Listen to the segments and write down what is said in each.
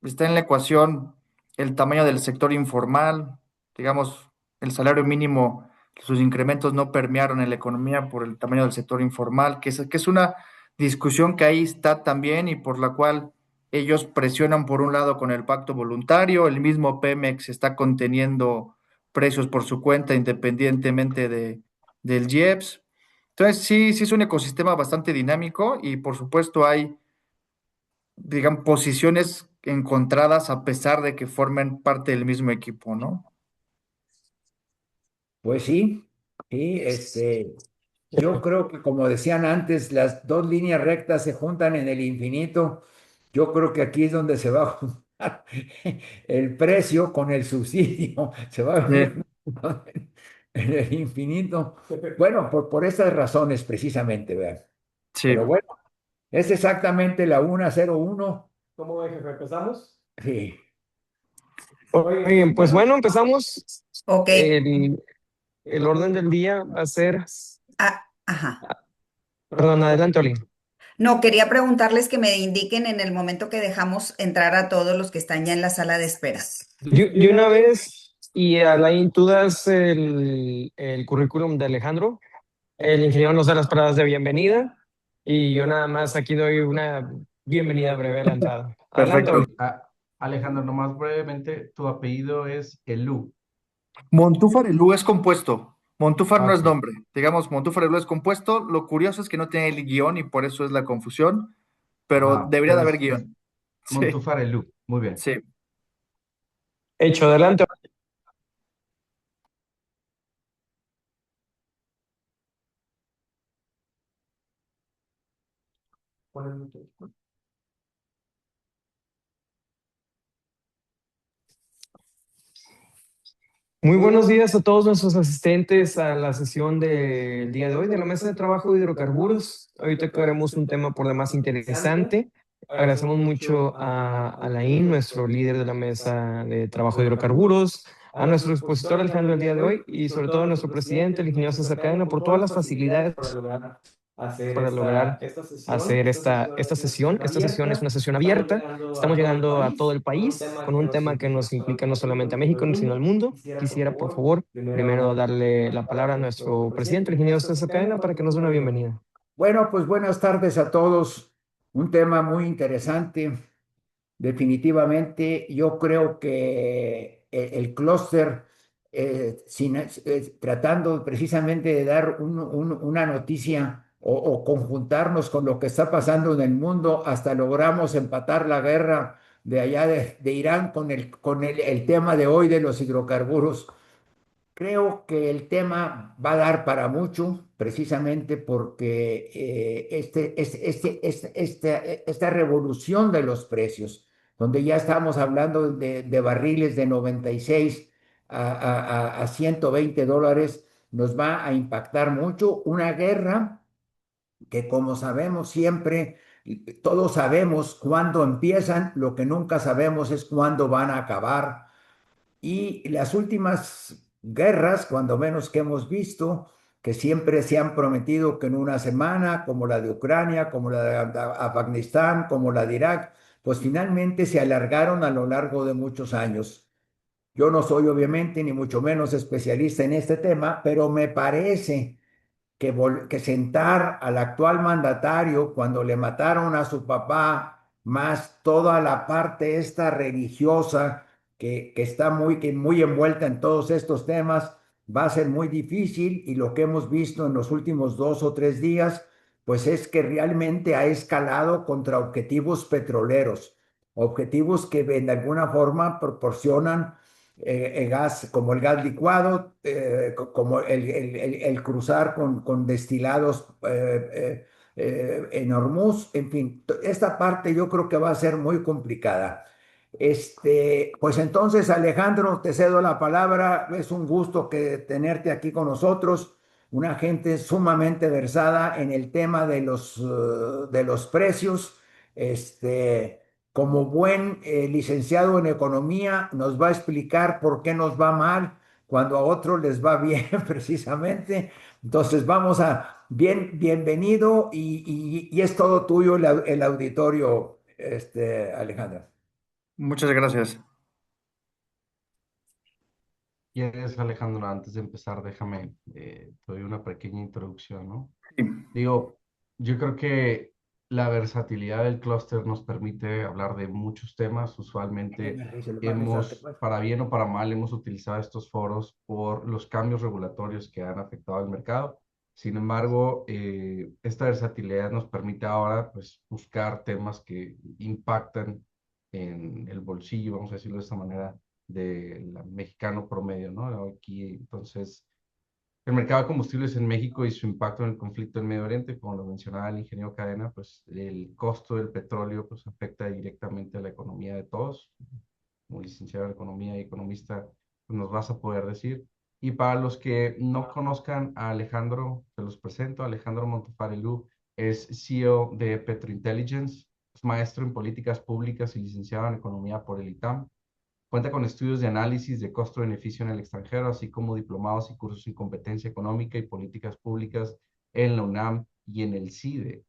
está en la ecuación el tamaño del sector informal, digamos, el salario mínimo, sus incrementos no permearon en la economía por el tamaño del sector informal, que es una discusión que ahí está también y por la cual ellos presionan por un lado con el pacto voluntario, el mismo Pemex está conteniendo precios por su cuenta independientemente del IEPS. Entonces, sí, sí es un ecosistema bastante dinámico y por supuesto hay, digamos, posiciones encontradas a pesar de que formen parte del mismo equipo, ¿no? Pues sí, sí, yo creo que como decían antes, las dos líneas rectas se juntan en el infinito. Yo creo que aquí es donde se va a juntar el precio con el subsidio, se va a Sí, venir en el infinito. Bueno, por esas razones precisamente, vean. sí. Pero bueno, es exactamente la 1:01. ¿Cómo ve, jefe? ¿Empezamos? Sí. Oye, pues bueno, empezamos. Ok. El orden del día va a ser, Ajá. perdón, adelante, Oli. No, quería preguntarles que me indiquen en el momento que dejamos entrar a todos los que están ya en la sala de espera. De una vez, y Alain, tú das el currículum de Alejandro. El ingeniero nos da las palabras de bienvenida y yo nada más aquí doy una bienvenida breve a la entrada. Adelante, Perfecto. Oli. Alejandro, nomás brevemente, tu apellido es Elú. Montúfar Elú es compuesto. Montúfar Ah, no es ok, nombre. Digamos, Montúfar Elú es compuesto. Lo curioso es que no tiene el guión y por eso es la confusión, pero ajá, debería de pero haber es guión. Sí, Montúfar Elú. Muy bien. sí. Hecho, adelante. Muy buenos días a todos nuestros asistentes a la sesión del día de hoy de la Mesa de Trabajo de Hidrocarburos. Hoy tocaremos un tema por demás interesante. Agradecemos mucho a Alain, nuestro líder de la Mesa de Trabajo de Hidrocarburos, a nuestro expositor Alejandro el día de hoy y sobre todo a nuestro presidente, el ingeniero César Cadena, por todas las facilidades para lograr hacer esta sesión. Esta sesión es una sesión abierta. Estamos llegando a todo el país con un tema que nos implica no solamente a México, sino al mundo. Quisiera, por favor, primero darle la palabra a nuestro presidente, el ingeniero César Cadena, para que nos dé una bienvenida. Bueno, pues buenas tardes a todos. Un tema muy interesante. Definitivamente, yo creo que el clúster, tratando precisamente de dar una noticia o conjuntarnos con lo que está pasando en el mundo, hasta logramos empatar la guerra de allá de Irán con el tema de hoy de los hidrocarburos. Creo que el tema va a dar para mucho, precisamente porque esta revolución de los precios, donde ya estamos hablando de barriles de 96 a $120, nos va a impactar mucho. Una guerra que, como sabemos siempre, todos sabemos cuándo empiezan, lo que nunca sabemos es cuándo van a acabar. Y las últimas guerras, cuando menos que hemos visto, que siempre se han prometido que en una semana, como la de Ucrania, como la de Afganistán, como la de Irak, pues finalmente se alargaron a lo largo de muchos años. Yo no soy obviamente ni mucho menos especialista en este tema, pero me parece que sentar al actual mandatario cuando le mataron a su papá, más toda la parte esta religiosa que está muy envuelta en todos estos temas, va a ser muy difícil y lo que hemos visto en los últimos 2 o 3 días, pues es que realmente ha escalado contra objetivos petroleros, objetivos que de alguna forma proporcionan gas, como el gas licuado, como el cruzar con destilados en Hormuz, en fin, esta parte yo creo que va a ser muy complicada. Pues entonces, Alejandro, te cedo la palabra. Es un gusto tenerte aquí con nosotros, una gente sumamente versada en el tema de los precios. Este, Como buen licenciado en economía, nos va a explicar por qué nos va mal cuando a otros les va bien, precisamente. Entonces, bienvenido y es todo tuyo el auditorio, Alejandro. Muchas gracias. ¿Quieres, Alejandro? Antes de empezar, déjame, te doy una pequeña introducción, ¿no? Sí, Digo, yo creo que la versatilidad del clúster nos permite hablar de muchos temas. Usualmente para bien o para mal, hemos utilizado estos foros por los cambios regulatorios que han afectado al mercado. Sin embargo, esta versatilidad nos permite ahora, pues, buscar temas que impactan en el bolsillo, vamos a decirlo de esta manera, del mexicano promedio, ¿no? Aquí, entonces, el mercado de combustibles en México y su impacto en el conflicto en Medio Oriente, como lo mencionaba el ingeniero Cadena, pues el costo del petróleo pues afecta directamente a la economía de todos. Como licenciado en economía y economista, pues nos vas a poder decir. Y para los que no conozcan a Alejandro, se los presento. Alejandro Montefarelú es CEO de Petrointelligence, es maestro en políticas públicas y licenciado en economía por el ITAM. Cuenta con estudios de análisis de costo-beneficio en el extranjero, así como diplomados y cursos en competencia económica y políticas públicas en la UNAM y en el CIDE.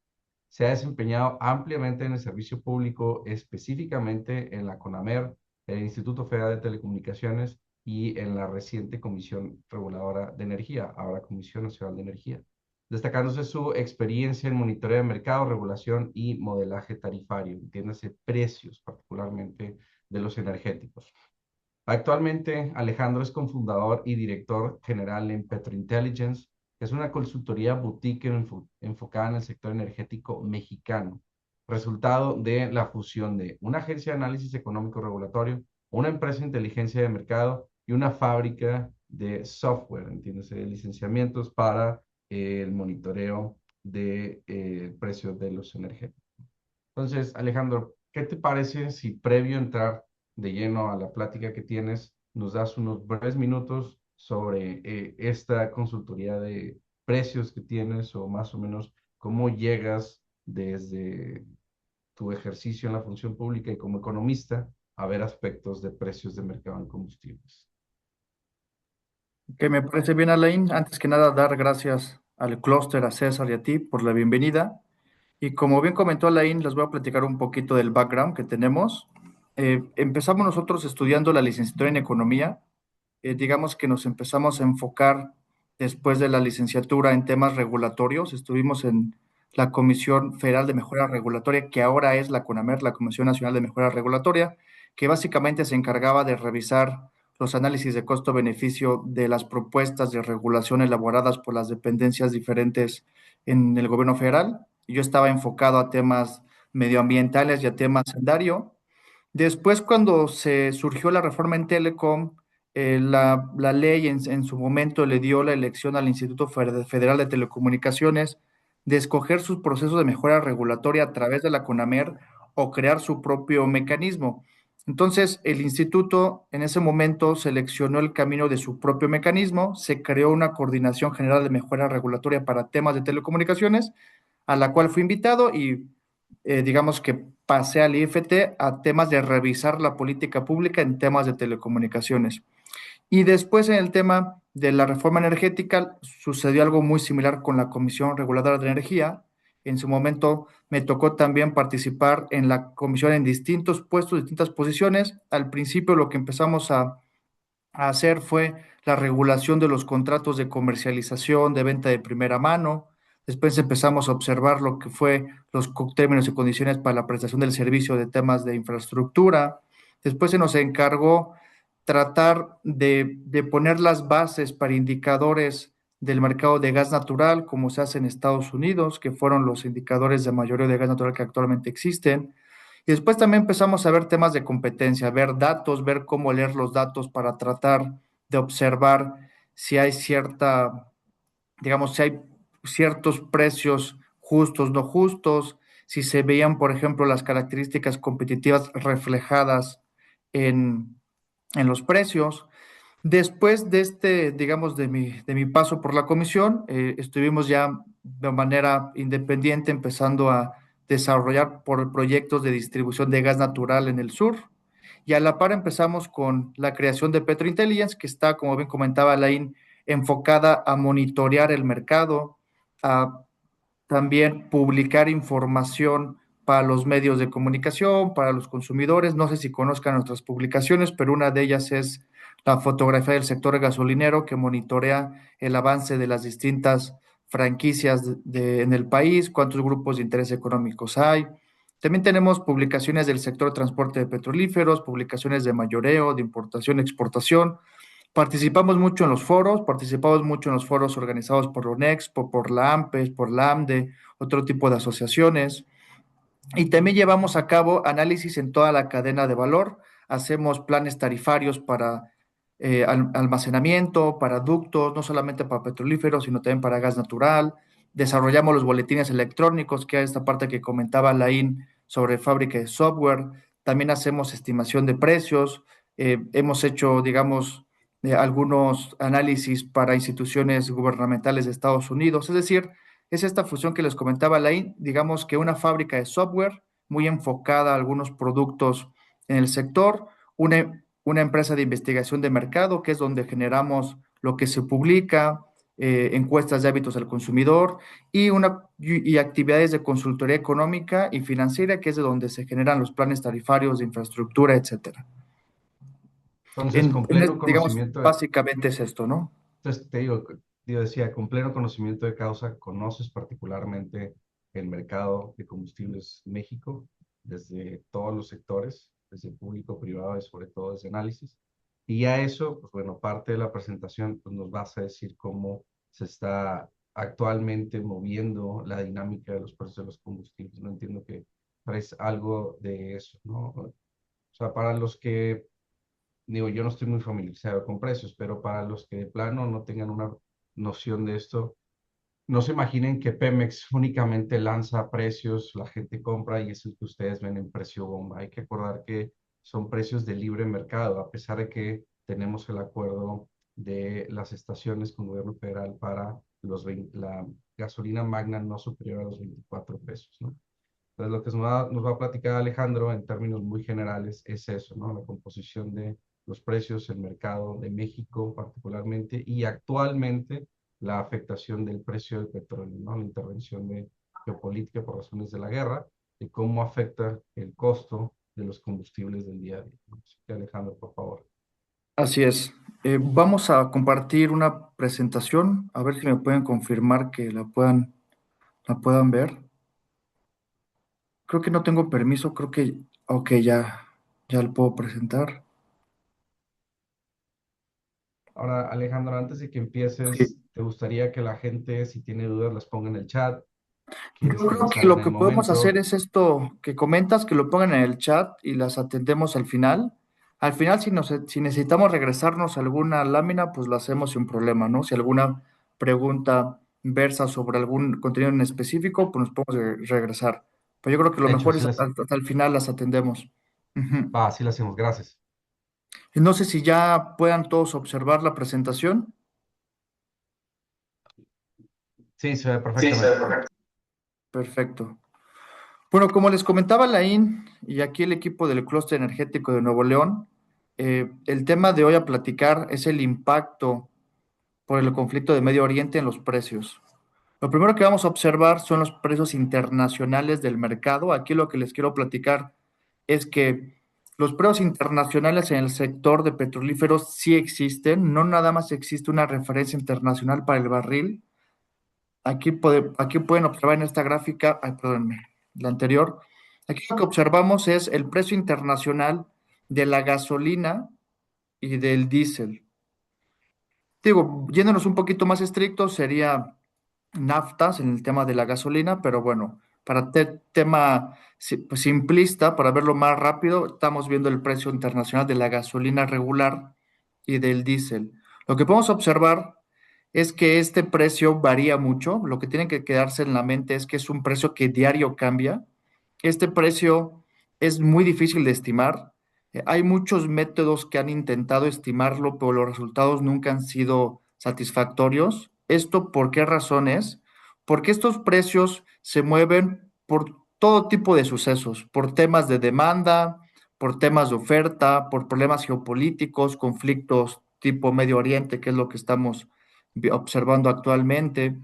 Se ha desempeñado ampliamente en el servicio público, específicamente en la CONAMER, el Instituto Federal de Telecomunicaciones y en la reciente Comisión Reguladora de Energía, ahora Comisión Nacional de Energía, destacándose su experiencia en monitoreo de mercado, regulación y modelaje tarifario, entiéndase precios particularmente de los energéticos. Actualmente, Alejandro es cofundador y director general en Petrointelligence, que es una consultoría boutique enfocada en el sector energético mexicano, resultado de la fusión de una agencia de análisis económico regulatorio, una empresa de inteligencia de mercado y una fábrica de software, entiéndase, de licenciamientos para el monitoreo de precios de los energéticos. Entonces, Alejandro, ¿qué te parece si previo a entrar de lleno a la plática que tienes, nos das unos breves minutos sobre esta consultoría de precios que tienes o más o menos cómo llegas desde tu ejercicio en la función pública y como economista a ver aspectos de precios de mercado en combustibles? que me parece bien, Alain. Antes que nada, dar gracias al clúster, a César y a ti por la bienvenida. Y como bien comentó Alain, les voy a platicar un poquito del background que tenemos. Empezamos nosotros estudiando la licenciatura en economía. Digamos que nos empezamos a enfocar después de la licenciatura en temas regulatorios. Estuvimos en la Comisión Federal de Mejora Regulatoria, que ahora es la CONAMER, la Comisión Nacional de Mejora Regulatoria, que básicamente se encargaba de revisar los análisis de costo-beneficio de las propuestas de regulación elaboradas por las dependencias diferentes en el gobierno federal. Yo estaba enfocado a temas medioambientales y a temas sendario. Después, cuando se surgió la reforma en Telecom, la ley en su momento le dio la elección al Instituto Federal de Telecomunicaciones de escoger sus procesos de mejora regulatoria a través de la CONAMER o crear su propio mecanismo. Entonces, el instituto en ese momento seleccionó el camino de su propio mecanismo, se creó una coordinación general de mejora regulatoria para temas de telecomunicaciones, a la cual fui invitado y digamos que pasé al IFT a temas de revisar la política pública en temas de telecomunicaciones. Y después en el tema de la reforma energética sucedió algo muy similar con la Comisión Reguladora de Energía. En su momento me tocó también participar en la comisión en distintos puestos, distintas posiciones. Al principio lo que empezamos a hacer fue la regulación de los contratos de comercialización, de venta de primera mano. Después empezamos a observar lo que fue los términos y condiciones para la prestación del servicio de temas de infraestructura. Después se nos encargó tratar de poner las bases para indicadores del mercado de gas natural, como se hace en Estados Unidos, que fueron los indicadores de mayoreo de gas natural que actualmente existen. Y después también empezamos a ver temas de competencia, ver datos, ver cómo leer los datos para tratar de observar si hay cierta, digamos, si hay ciertos precios justos, no justos, si se veían, por ejemplo, las características competitivas reflejadas en, en los precios. Después de digamos, de mi paso por la comisión, estuvimos ya de manera independiente empezando a desarrollar por proyectos de distribución de gas natural en el sur. Y a la par empezamos con la creación de Petrointelligence, que está, como bien comentaba Lain, enfocada a monitorear el mercado, a también publicar información para los medios de comunicación, para los consumidores. No sé si conozcan nuestras publicaciones, pero una de ellas es la fotografía del sector gasolinero que monitorea el avance de las distintas franquicias en el país, cuántos grupos de interés económicos hay. También tenemos publicaciones del sector de transporte de petrolíferos, publicaciones de mayoreo, de importación, exportación. Participamos mucho en los foros, participamos mucho en los foros organizados por la UNEXPO, por la AMPES, por la AMDE, otro tipo de asociaciones. Y también llevamos a cabo análisis en toda la cadena de valor. Hacemos planes tarifarios para almacenamiento, para ductos, no solamente para petrolíferos, sino también para gas natural. Desarrollamos los boletines electrónicos, que es esta parte que comentaba Laín sobre fábrica de software. También hacemos estimación de precios. Hemos hecho, digamos, algunos análisis para instituciones gubernamentales de Estados Unidos. Es decir, es esta fusión que les comentaba Lain, digamos que una fábrica de software muy enfocada a algunos productos en el sector, una empresa de investigación de mercado, que es donde generamos lo que se publica, encuestas de hábitos del consumidor y actividades de consultoría económica y financiera, que es de donde se generan los planes tarifarios de infraestructura, etcétera. Entonces, con pleno Digamos, conocimiento de, básicamente es esto, ¿no? entonces te digo, yo decía, con pleno conocimiento de causa, conoces particularmente el mercado de combustibles en México, desde todos los sectores, desde el público, privado y sobre todo desde análisis. Y ya eso, pues bueno, parte de la presentación, pues nos vas a decir cómo se está actualmente moviendo la dinámica de los precios de los combustibles. No entiendo que traes algo de eso, ¿no? O sea, para los que digo, yo no estoy muy familiarizado con precios, pero para los que de plano no tengan una noción de esto, no se imaginen que Pemex únicamente lanza precios, la gente compra y es el que ustedes ven en precio bomba. Hay que acordar que son precios de libre mercado, a pesar de que tenemos el acuerdo de las estaciones con gobierno federal para la gasolina magna no superior a los 24 pesos, ¿no? Entonces, lo que nos va a platicar Alejandro en términos muy generales es eso, ¿no? La composición de los precios, el mercado de México particularmente y actualmente la afectación del precio del petróleo, ¿no? La intervención de geopolítica por razones de la guerra y cómo afecta el costo de los combustibles del día a día, ¿no? Así que Alejandro, por favor. Así es. Vamos a compartir una presentación, a ver si me pueden confirmar que la puedan ver. Creo que no tengo permiso, ok, ya lo puedo presentar. Ahora, Alejandro, antes de que Sí. empieces, ¿te gustaría que la gente, si tiene dudas, las ponga en el chat? Yo ¿Quieres que creo las que haga lo en el que podemos hacer momento? es esto que comentas, que lo pongan en el chat y las atendemos al final. Al final, si necesitamos regresarnos a alguna lámina, pues lo hacemos sin problema, ¿no? Si alguna pregunta versa sobre algún contenido en específico, pues nos podemos regresar. Pero yo creo que lo Hecho, mejor sí es las, hasta el final las atendemos. Ujú. va, sí las hacemos, gracias. Y no sé si ya puedan todos observar la presentación. Sí, se ve Sí, se ve perfectamente. perfecto. Perfecto. Bueno, como les comentaba Laín y aquí el equipo del Clúster Energético de Nuevo León, el tema de hoy a platicar es el impacto por el conflicto de Medio Oriente en los precios. Lo primero que vamos a observar son los precios internacionales del mercado. Aquí lo que les quiero platicar es que los precios internacionales en el sector de petrolíferos sí existen, no nada más existe una referencia internacional para el barril. Aquí pueden observar en esta gráfica, ay, perdónenme, la anterior. Aquí lo que observamos es el precio internacional de la gasolina y del diésel. Digo, yéndonos un poquito más estrictos, sería naftas en el tema de la gasolina, pero bueno, para tema pues, simplista, para verlo más rápido, estamos viendo el precio internacional de la gasolina regular y del diésel. Lo que podemos observar es que este precio varía mucho. Lo que tienen que quedarse en la mente es que es un precio que diario cambia. Este precio es muy difícil de estimar. Hay muchos métodos que han intentado estimarlo, pero los resultados nunca han sido satisfactorios. ¿Esto por qué razones? Porque estos precios se mueven por todo tipo de sucesos, por temas de demanda, por temas de oferta, por problemas geopolíticos, conflictos tipo Medio Oriente, que es lo que estamos observando actualmente.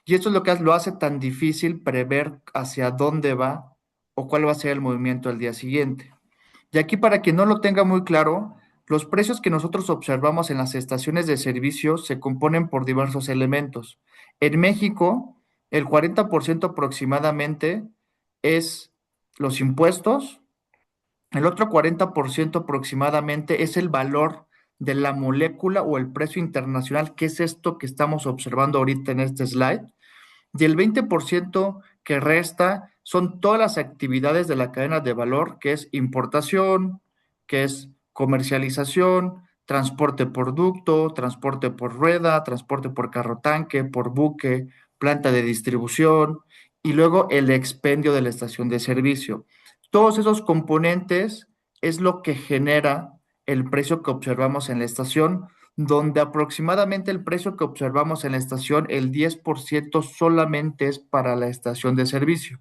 Y esto es lo que lo hace tan difícil prever hacia dónde va o cuál va a ser el movimiento al día siguiente. Y aquí, para quien no lo tenga muy claro, los precios que nosotros observamos en las estaciones de servicio se componen por diversos elementos. En México, el 40% aproximadamente es los impuestos, el otro 40% aproximadamente es el valor de la molécula o el precio internacional, que es esto que estamos observando ahorita en este slide, y el 20% que resta son todas las actividades de la cadena de valor, que es importación, que es comercialización, transporte por ducto, transporte por rueda, transporte por carro tanque, por buque, planta de distribución y luego el expendio de la estación de servicio. Todos esos componentes es lo que genera el precio que observamos en la estación, donde aproximadamente el precio que observamos en la estación, el 10% solamente es para la estación de servicio.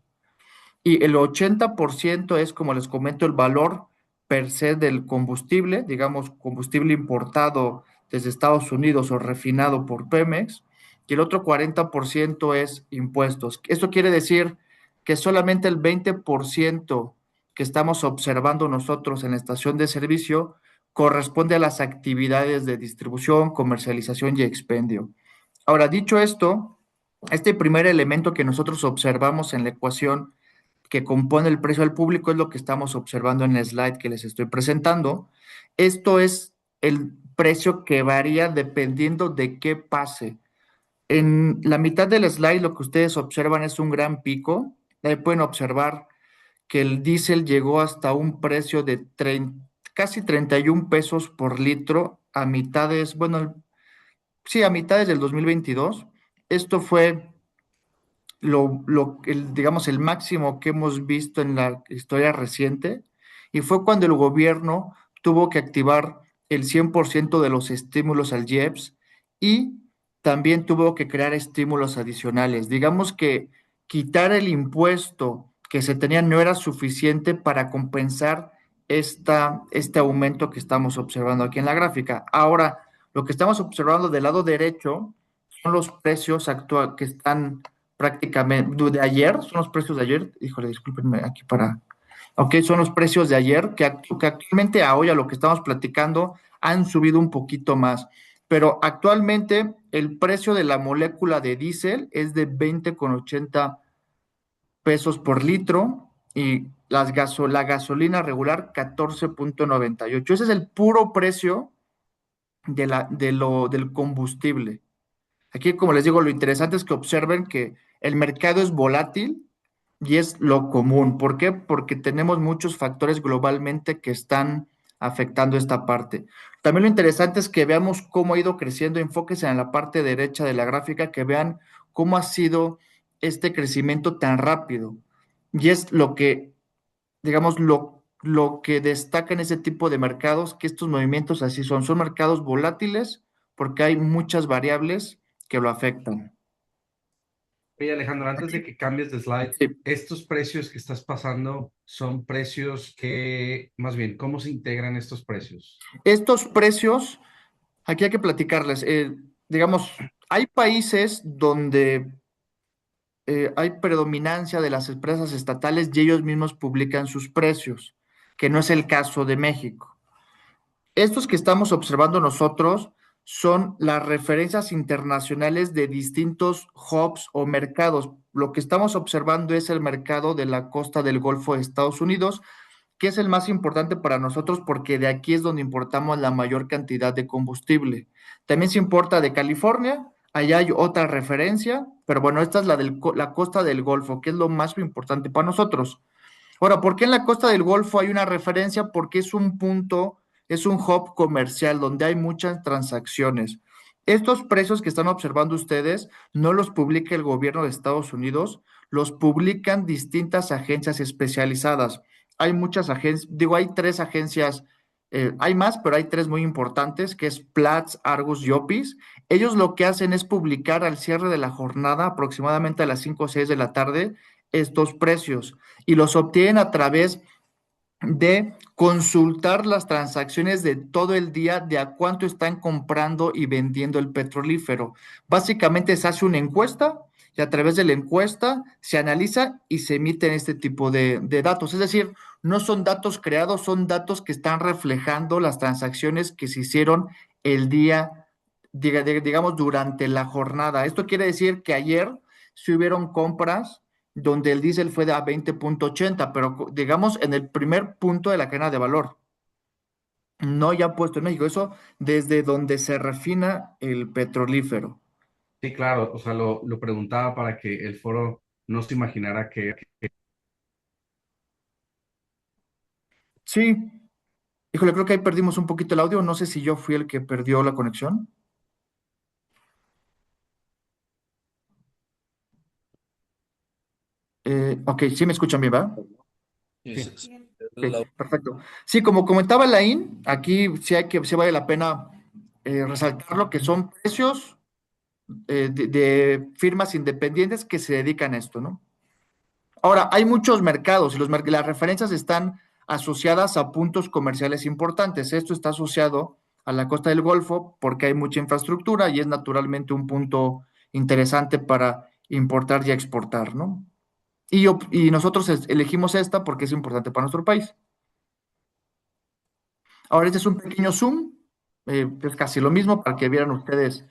Y el 80% es, como les comento, el valor per se del combustible, digamos, combustible importado desde Estados Unidos o refinado por Pemex, y el otro 40% es impuestos. Esto quiere decir que solamente el 20% que estamos observando nosotros en la estación de servicio corresponde a las actividades de distribución, comercialización y expendio. Ahora, dicho esto, este primer elemento que nosotros observamos en la ecuación que compone el precio al público es lo que estamos observando en el slide que les estoy presentando. Esto es el precio que varía dependiendo de qué pase. En la mitad del slide lo que ustedes observan es un gran pico. Ahí pueden observar que el diésel llegó hasta un precio de casi 31 pesos por litro a mitades, bueno, sí, a mitades del 2022. Esto fue digamos, el máximo que hemos visto en la historia reciente, y fue cuando el gobierno tuvo que activar el 100% de los estímulos al IEPS y también tuvo que crear estímulos adicionales. Digamos que quitar el impuesto que se tenía no era suficiente para compensar este aumento que estamos observando aquí en la gráfica. Ahora, lo que estamos observando del lado derecho son los precios actuales que están prácticamente de ayer, son los precios de ayer, híjole, discúlpenme aquí para, ok, son los precios de ayer, que actualmente a hoy, a lo que estamos platicando, han subido un poquito más, pero actualmente el precio de la molécula de diésel es de 20,80 pesos por litro y la gasolina regular 14,98. Ese es el puro precio del combustible. Aquí, como les digo, lo interesante es que observen que el mercado es volátil y es lo común. ¿Por qué? Porque tenemos muchos factores globalmente que están afectando esta parte. También lo interesante es que veamos cómo ha ido creciendo. Enfóquense en la parte derecha de la gráfica, que vean cómo ha sido este crecimiento tan rápido. Y es lo que, digamos, lo que destaca en ese tipo de mercados, que estos movimientos así son mercados volátiles porque hay muchas variables que lo afectan. Oye, Alejandro, antes de que cambies de slide, Sí. estos precios que estás pasando son precios que, más bien, ¿cómo se integran estos precios? Estos precios, aquí hay que platicarles. Digamos, hay países donde hay predominancia de las empresas estatales y ellos mismos publican sus precios, que no es el caso de México. Estos que estamos observando nosotros son las referencias internacionales de distintos hubs o mercados. Lo que estamos observando es el mercado de la costa del Golfo de Estados Unidos, que es el más importante para nosotros porque de aquí es donde importamos la mayor cantidad de combustible. También se importa de California, allá hay otra referencia, pero bueno, esta es la costa del Golfo, que es lo más importante para nosotros. Ahora, ¿por qué en la costa del Golfo hay una referencia? Porque es un punto, es un hub comercial donde hay muchas transacciones. Estos precios que están observando ustedes no los publica el gobierno de Estados Unidos, los publican distintas agencias especializadas. Hay muchas agencias, digo, hay tres agencias, hay más, pero hay tres muy importantes, que es Platts, Argus y Opis. Ellos lo que hacen es publicar al cierre de la jornada, aproximadamente a las 5 o 6 de la tarde, estos precios y los obtienen a través de consultar las transacciones de todo el día de a cuánto están comprando y vendiendo el petrolífero. Básicamente se hace una encuesta y a través de la encuesta se analiza y se emiten este tipo de datos. Es decir, no son datos creados, son datos que están reflejando las transacciones que se hicieron el día, digamos, durante la jornada. Esto quiere decir que ayer se hubieron compras donde el diésel fue de a 20.80, pero digamos en el primer punto de la cadena de valor, no ya puesto en México, eso desde donde se refina el petrolífero. Sí, claro, o sea, lo preguntaba para que el foro no se imaginara que Sí, híjole, creo que ahí perdimos un poquito el audio, no sé si yo fui el que perdió la conexión. Ok, sí me escuchan bien, ¿va? sí. Ok, perfecto. Sí, como comentaba Laín, aquí sí vale la pena resaltar lo que son precios de firmas independientes que se dedican a esto, ¿no? Ahora, hay muchos mercados y las referencias están asociadas a puntos comerciales importantes. Esto está asociado a la costa del Golfo porque hay mucha infraestructura y es naturalmente un punto interesante para importar y exportar, ¿no? Y nosotros elegimos esta porque es importante para nuestro país. Ahora, este es un pequeño zoom, es casi lo mismo para que vieran ustedes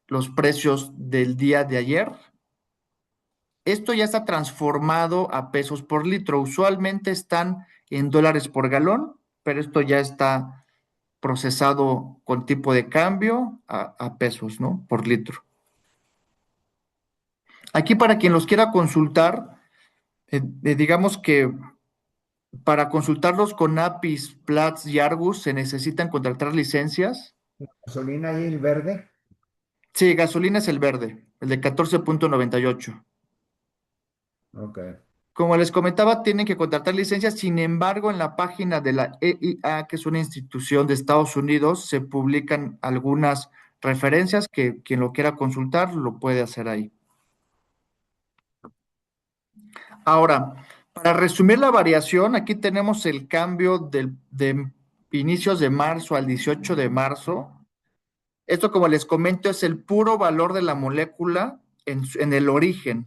los precios del día de ayer. Esto ya está transformado a pesos por litro. Usualmente están en dólares por galón, pero esto ya está procesado con tipo de cambio a pesos, ¿no? Por litro. Aquí para quien los quiera consultar, digamos que para consultarlos con APIs, Platts y Argus se necesitan contratar licencias. Gasolina y el verde. Sí, gasolina es el verde, el de 14.98. Ok. Como les comentaba, tienen que contratar licencias. Sin embargo, en la página de la EIA, que es una institución de Estados Unidos, se publican algunas referencias que quien lo quiera consultar lo puede hacer ahí. Ahora, para resumir la variación, aquí tenemos el cambio de inicios de marzo al 18 de marzo. Esto, como les comento, es el puro valor de la molécula en el origen.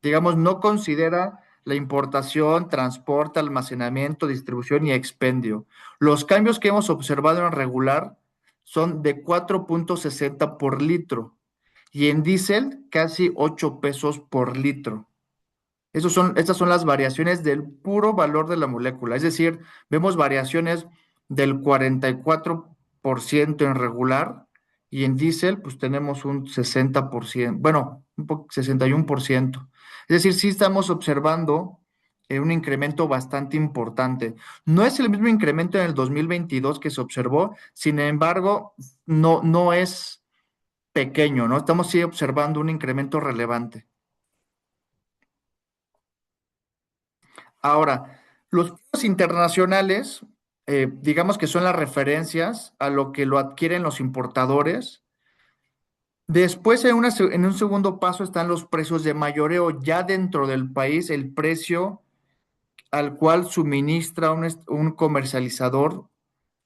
Digamos, no considera la importación, transporte, almacenamiento, distribución y expendio. Los cambios que hemos observado en regular son de 4.60 por litro y en diésel casi 8 pesos por litro. Estas son las variaciones del puro valor de la molécula. Es decir, vemos variaciones del 44% en regular y en diésel pues tenemos un 60%, bueno, 61%. Es decir, sí estamos observando un incremento bastante importante. No es el mismo incremento en el 2022 que se observó, sin embargo, no es pequeño, ¿no? Estamos sí observando un incremento relevante. Ahora, los precios internacionales, digamos que son las referencias a lo que lo adquieren los importadores. Después, en un segundo paso, están los precios de mayoreo. Ya dentro del país, el precio al cual suministra un comercializador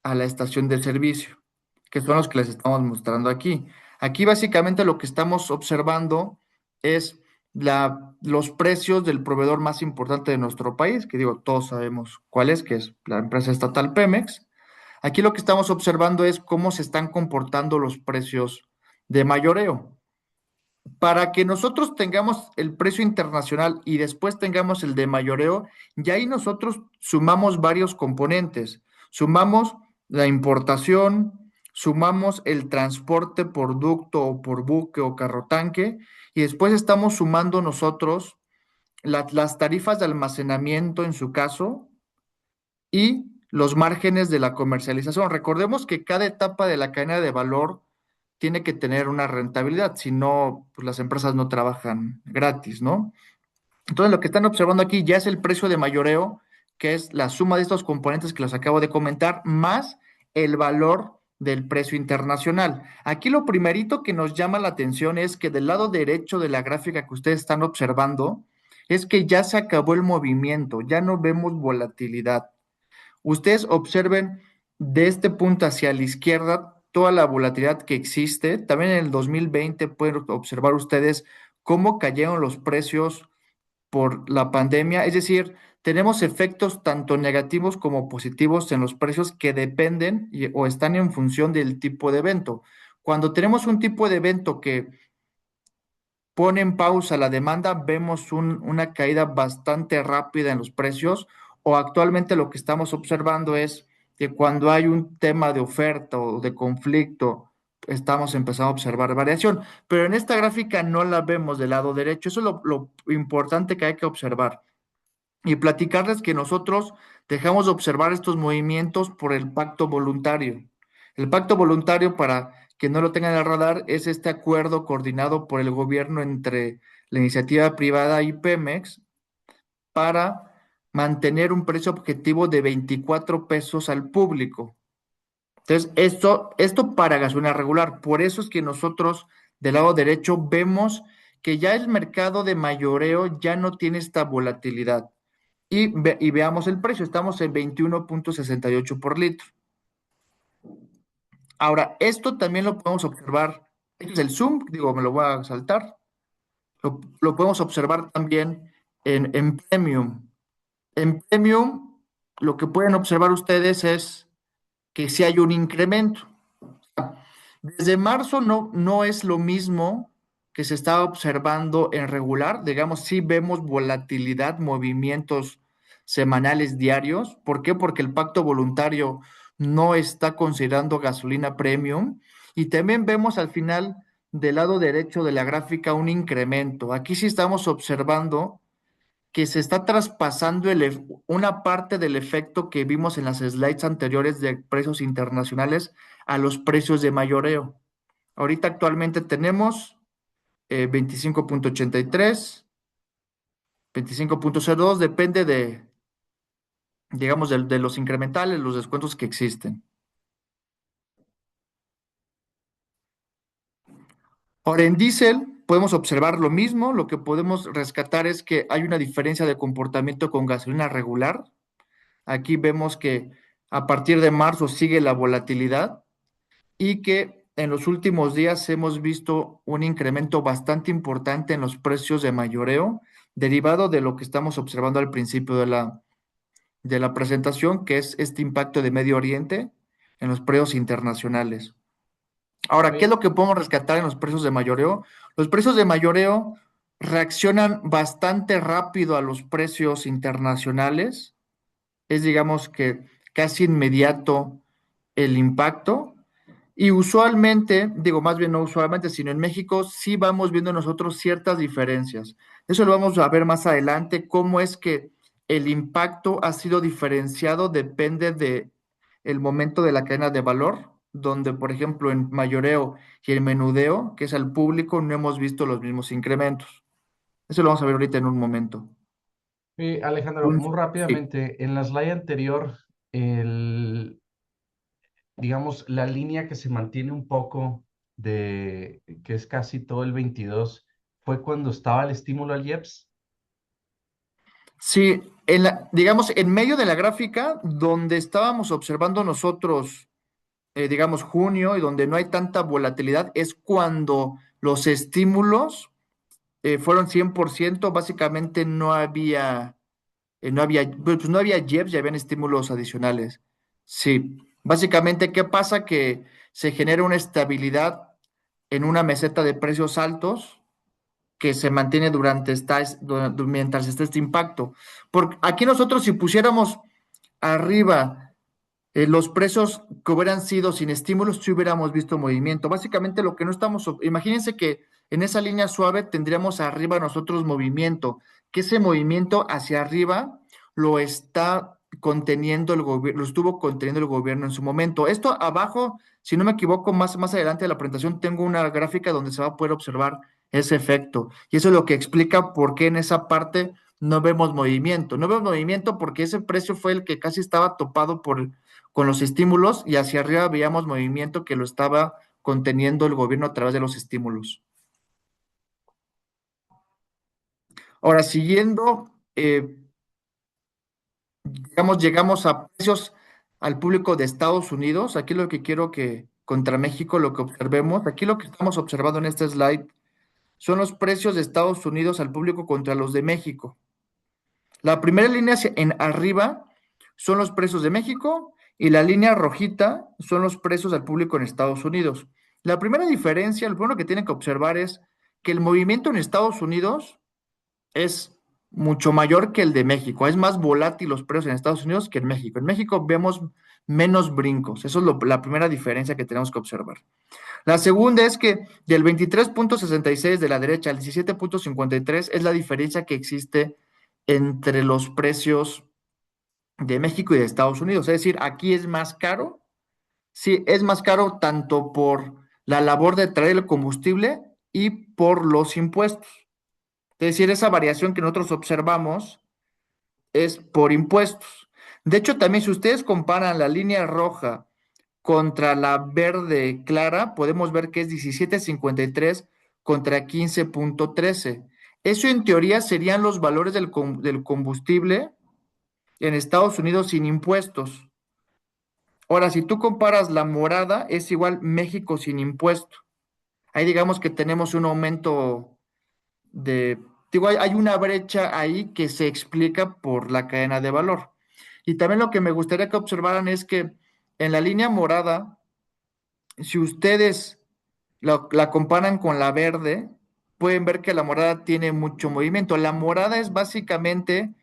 a la estación de servicio, que son los que les estamos mostrando aquí. Aquí básicamente lo que estamos observando es los precios del proveedor más importante de nuestro país, que digo, todos sabemos cuál es, que es la empresa estatal Pemex. Aquí lo que estamos observando es cómo se están comportando los precios de mayoreo. Para que nosotros tengamos el precio internacional y después tengamos el de mayoreo, ya ahí nosotros sumamos varios componentes. Sumamos la importación, sumamos el transporte por ducto o por buque o carro tanque, y después estamos sumando nosotros las tarifas de almacenamiento en su caso y los márgenes de la comercialización. Recordemos que cada etapa de la cadena de valor tiene que tener una rentabilidad, si no, pues las empresas no trabajan gratis, ¿no? Entonces, lo que están observando aquí ya es el precio de mayoreo, que es la suma de estos componentes que les acabo de comentar, más el valor del precio internacional. Aquí lo primerito que nos llama la atención es que del lado derecho de la gráfica que ustedes están observando, es que ya se acabó el movimiento, ya no vemos volatilidad. Ustedes observen de este punto hacia la izquierda toda la volatilidad que existe. También en el 2020 pueden observar ustedes cómo cayeron los precios por la pandemia. Es decir, tenemos efectos tanto negativos como positivos en los precios que dependen o están en función del tipo de evento. Cuando tenemos un tipo de evento que pone en pausa la demanda, vemos una caída bastante rápida en los precios, o actualmente lo que estamos observando es que cuando hay un tema de oferta o de conflicto, estamos empezando a observar variación, pero en esta gráfica no la vemos del lado derecho. Eso es lo importante que hay que observar y platicarles que nosotros dejamos de observar estos movimientos por el pacto voluntario. El pacto voluntario, para que no lo tengan en el radar, es este acuerdo coordinado por el gobierno entre la iniciativa privada y Pemex para mantener un precio objetivo de 24 pesos al público. Entonces, esto para gasolina regular. Por eso es que nosotros del lado derecho vemos que ya el mercado de mayoreo ya no tiene esta volatilidad. Y veamos el precio, estamos en 21.68 por litro. Ahora, esto también lo podemos observar, este es el zoom, digo, me lo voy a saltar, lo podemos observar también en Premium. En Premium, lo que pueden observar ustedes es que si hay un incremento. Desde marzo no es lo mismo que se estaba observando en regular. Digamos, sí vemos volatilidad, movimientos semanales diarios. ¿Por qué? Porque el pacto voluntario no está considerando gasolina premium. Y también vemos al final del lado derecho de la gráfica un incremento. Aquí sí estamos observando que se está traspasando una parte del efecto que vimos en las slides anteriores de precios internacionales a los precios de mayoreo. Ahorita actualmente tenemos 25.83, 25.02, depende digamos, de los incrementales, los descuentos que existen. Ahora, en diésel podemos observar lo mismo. Lo que podemos rescatar es que hay una diferencia de comportamiento con gasolina regular. Aquí vemos que a partir de marzo sigue la volatilidad y que en los últimos días hemos visto un incremento bastante importante en los precios de mayoreo, derivado de lo que estamos observando al principio de la presentación, que es este impacto de Medio Oriente en los precios internacionales. Ahora, ¿qué es Oye, lo que podemos rescatar en los precios de mayoreo? Los precios de mayoreo reaccionan bastante rápido a los precios internacionales. Es, digamos, que casi inmediato el impacto. Y usualmente, digo, más bien no usualmente, sino en México sí vamos viendo nosotros ciertas diferencias. Eso lo vamos a ver más adelante, cómo es que el impacto ha sido diferenciado, depende de el momento de la cadena de valor, donde, por ejemplo, en mayoreo y en menudeo, que es al público, no hemos visto los mismos incrementos. Eso lo vamos a ver ahorita en un momento. Alejandro, muy Sí. rápidamente, en la slide anterior, el, digamos, la línea que se mantiene un poco que es casi todo el 22, fue cuando estaba el estímulo al IEPS. Sí, digamos, en medio de la gráfica, donde estábamos observando nosotros, digamos, junio, y donde no hay tanta volatilidad, es cuando los estímulos fueron 100%. Básicamente no había JEBs y habían estímulos adicionales. Sí, básicamente, ¿qué pasa? Que se genera una estabilidad en una meseta de precios altos que se mantiene mientras está este impacto. Porque aquí nosotros, si pusiéramos arriba los precios que hubieran sido sin estímulos, si hubiéramos visto movimiento. Básicamente lo que no estamos, imagínense que en esa línea suave tendríamos arriba nosotros movimiento, que ese movimiento hacia arriba lo está conteniendo el gobierno, lo estuvo conteniendo el gobierno en su momento. Esto abajo, si no me equivoco, más adelante de la presentación tengo una gráfica donde se va a poder observar ese efecto. Y eso es lo que explica por qué en esa parte no vemos movimiento. No vemos movimiento porque ese precio fue el que casi estaba topado con los estímulos, y hacia arriba veíamos movimiento que lo estaba conteniendo el gobierno a través de los estímulos. Ahora, siguiendo, digamos, llegamos a precios al público de Estados Unidos. Aquí lo que quiero que contra México, lo que observemos, aquí lo que estamos observando en este slide son los precios de Estados Unidos al público contra los de México. La primera línea en arriba son los precios de México y la línea rojita son los precios al público en Estados Unidos. La primera diferencia, lo primero que tienen que observar es que el movimiento en Estados Unidos es mucho mayor que el de México. Es más volátil los precios en Estados Unidos que en México. En México vemos menos brincos. Eso es la primera diferencia que tenemos que observar. La segunda es que del 23.66 de la derecha al 17.53 es la diferencia que existe entre los precios de México y de Estados Unidos. Es decir, aquí es más caro. Sí, es más caro tanto por la labor de traer el combustible y por los impuestos. Es decir, esa variación que nosotros observamos es por impuestos. De hecho, también si ustedes comparan la línea roja contra la verde clara, podemos ver que es 17.53 contra 15.13. Eso en teoría serían los valores del combustible en Estados Unidos sin impuestos. Ahora, si tú comparas la morada, es igual México sin impuesto. Ahí digamos que tenemos un aumento de, digo, hay una brecha ahí que se explica por la cadena de valor. Y también lo que me gustaría que observaran es que en la línea morada, si ustedes la comparan con la verde, pueden ver que la morada tiene mucho movimiento. La morada es básicamente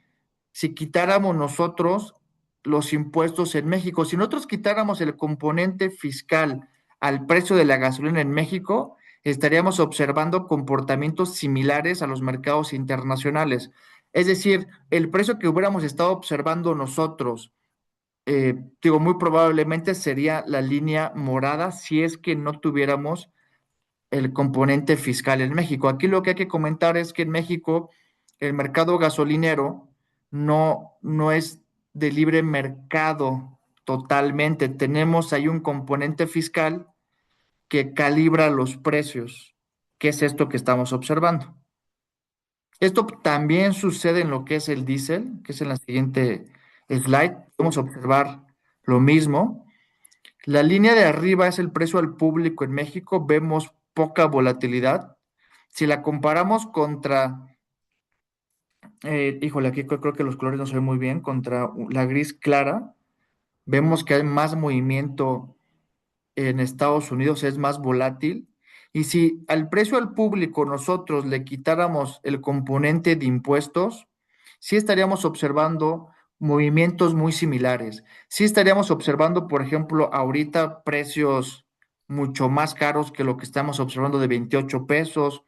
si quitáramos nosotros los impuestos en México. Si nosotros quitáramos el componente fiscal al precio de la gasolina en México, estaríamos observando comportamientos similares a los mercados internacionales. Es decir, el precio que hubiéramos estado observando nosotros, digo, muy probablemente sería la línea morada si es que no tuviéramos el componente fiscal en México. Aquí lo que hay que comentar es que en México el mercado gasolinero no es de libre mercado totalmente. Tenemos ahí un componente fiscal que calibra los precios, que es esto que estamos observando. Esto también sucede en lo que es el diésel, que es en la siguiente slide. Podemos observar lo mismo. La línea de arriba es el precio al público en México. Vemos poca volatilidad. Si la comparamos contra, híjole, aquí creo que los colores no se ven muy bien, contra la gris clara, vemos que hay más movimiento en Estados Unidos, es más volátil. Y si al precio al público nosotros le quitáramos el componente de impuestos, sí estaríamos observando movimientos muy similares. Sí estaríamos observando, por ejemplo, ahorita precios mucho más caros que lo que estamos observando de 28 pesos.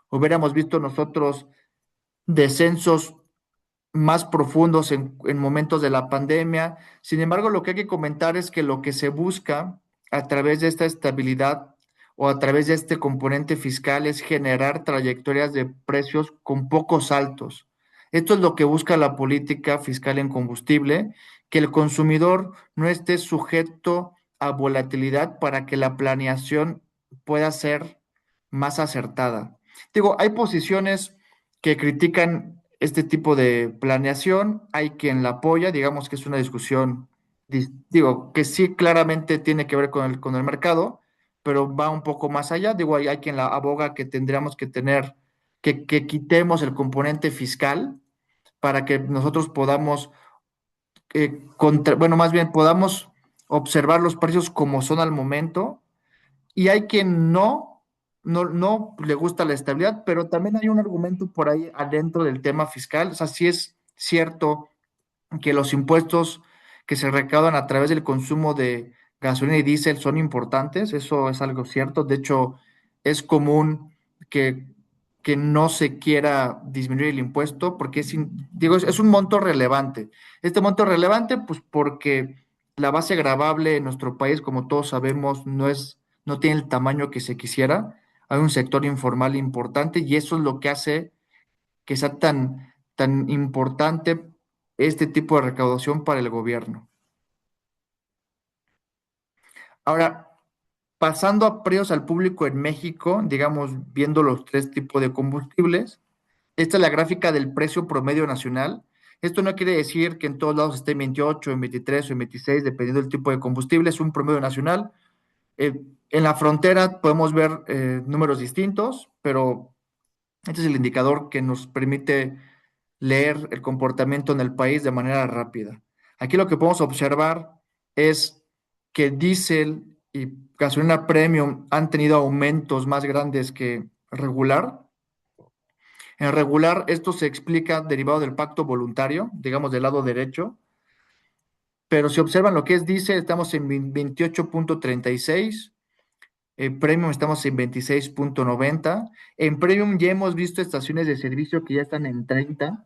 Hubiéramos visto nosotros descensos más profundos en momentos de la pandemia. Sin embargo, lo que hay que comentar es que lo que se busca a través de esta estabilidad o a través de este componente fiscal es generar trayectorias de precios con pocos saltos. Esto es lo que busca la política fiscal en combustible, que el consumidor no esté sujeto a volatilidad para que la planeación pueda ser más acertada. Digo, hay posiciones que critican este tipo de planeación, hay quien la apoya, digamos que es una discusión, digo, que sí claramente tiene que ver con el mercado, pero va un poco más allá, digo, hay quien la aboga que tendríamos que tener, que quitemos el componente fiscal para que nosotros podamos, bueno, más bien podamos observar los precios como son al momento, y hay quien no le gusta la estabilidad, pero también hay un argumento por ahí adentro del tema fiscal. O sea, sí es cierto que los impuestos que se recaudan a través del consumo de gasolina y diésel son importantes, eso es algo cierto. De hecho, es común que, que no se quiera disminuir el impuesto porque digo, es un monto relevante. Este monto es relevante, pues porque la base gravable en nuestro país, como todos sabemos, no tiene el tamaño que se quisiera. Hay un sector informal importante y eso es lo que hace que sea tan importante este tipo de recaudación para el gobierno. Ahora, pasando a precios al público en México, digamos, viendo los tres tipos de combustibles, esta es la gráfica del precio promedio nacional. Esto no quiere decir que en todos lados esté en 28, en 23 o en 26, dependiendo del tipo de combustible, es un promedio nacional. En la frontera podemos ver números distintos, pero Este es el indicador que nos permite leer el comportamiento en el país de manera rápida. Aquí lo que podemos observar es que diésel y gasolina premium han tenido aumentos más grandes que regular. En regular, esto se explica derivado del pacto voluntario, digamos del lado derecho, pero si observan lo que es diésel, estamos en 28.36, Premium estamos en 26.90. En Premium ya hemos visto estaciones de servicio que ya están en 30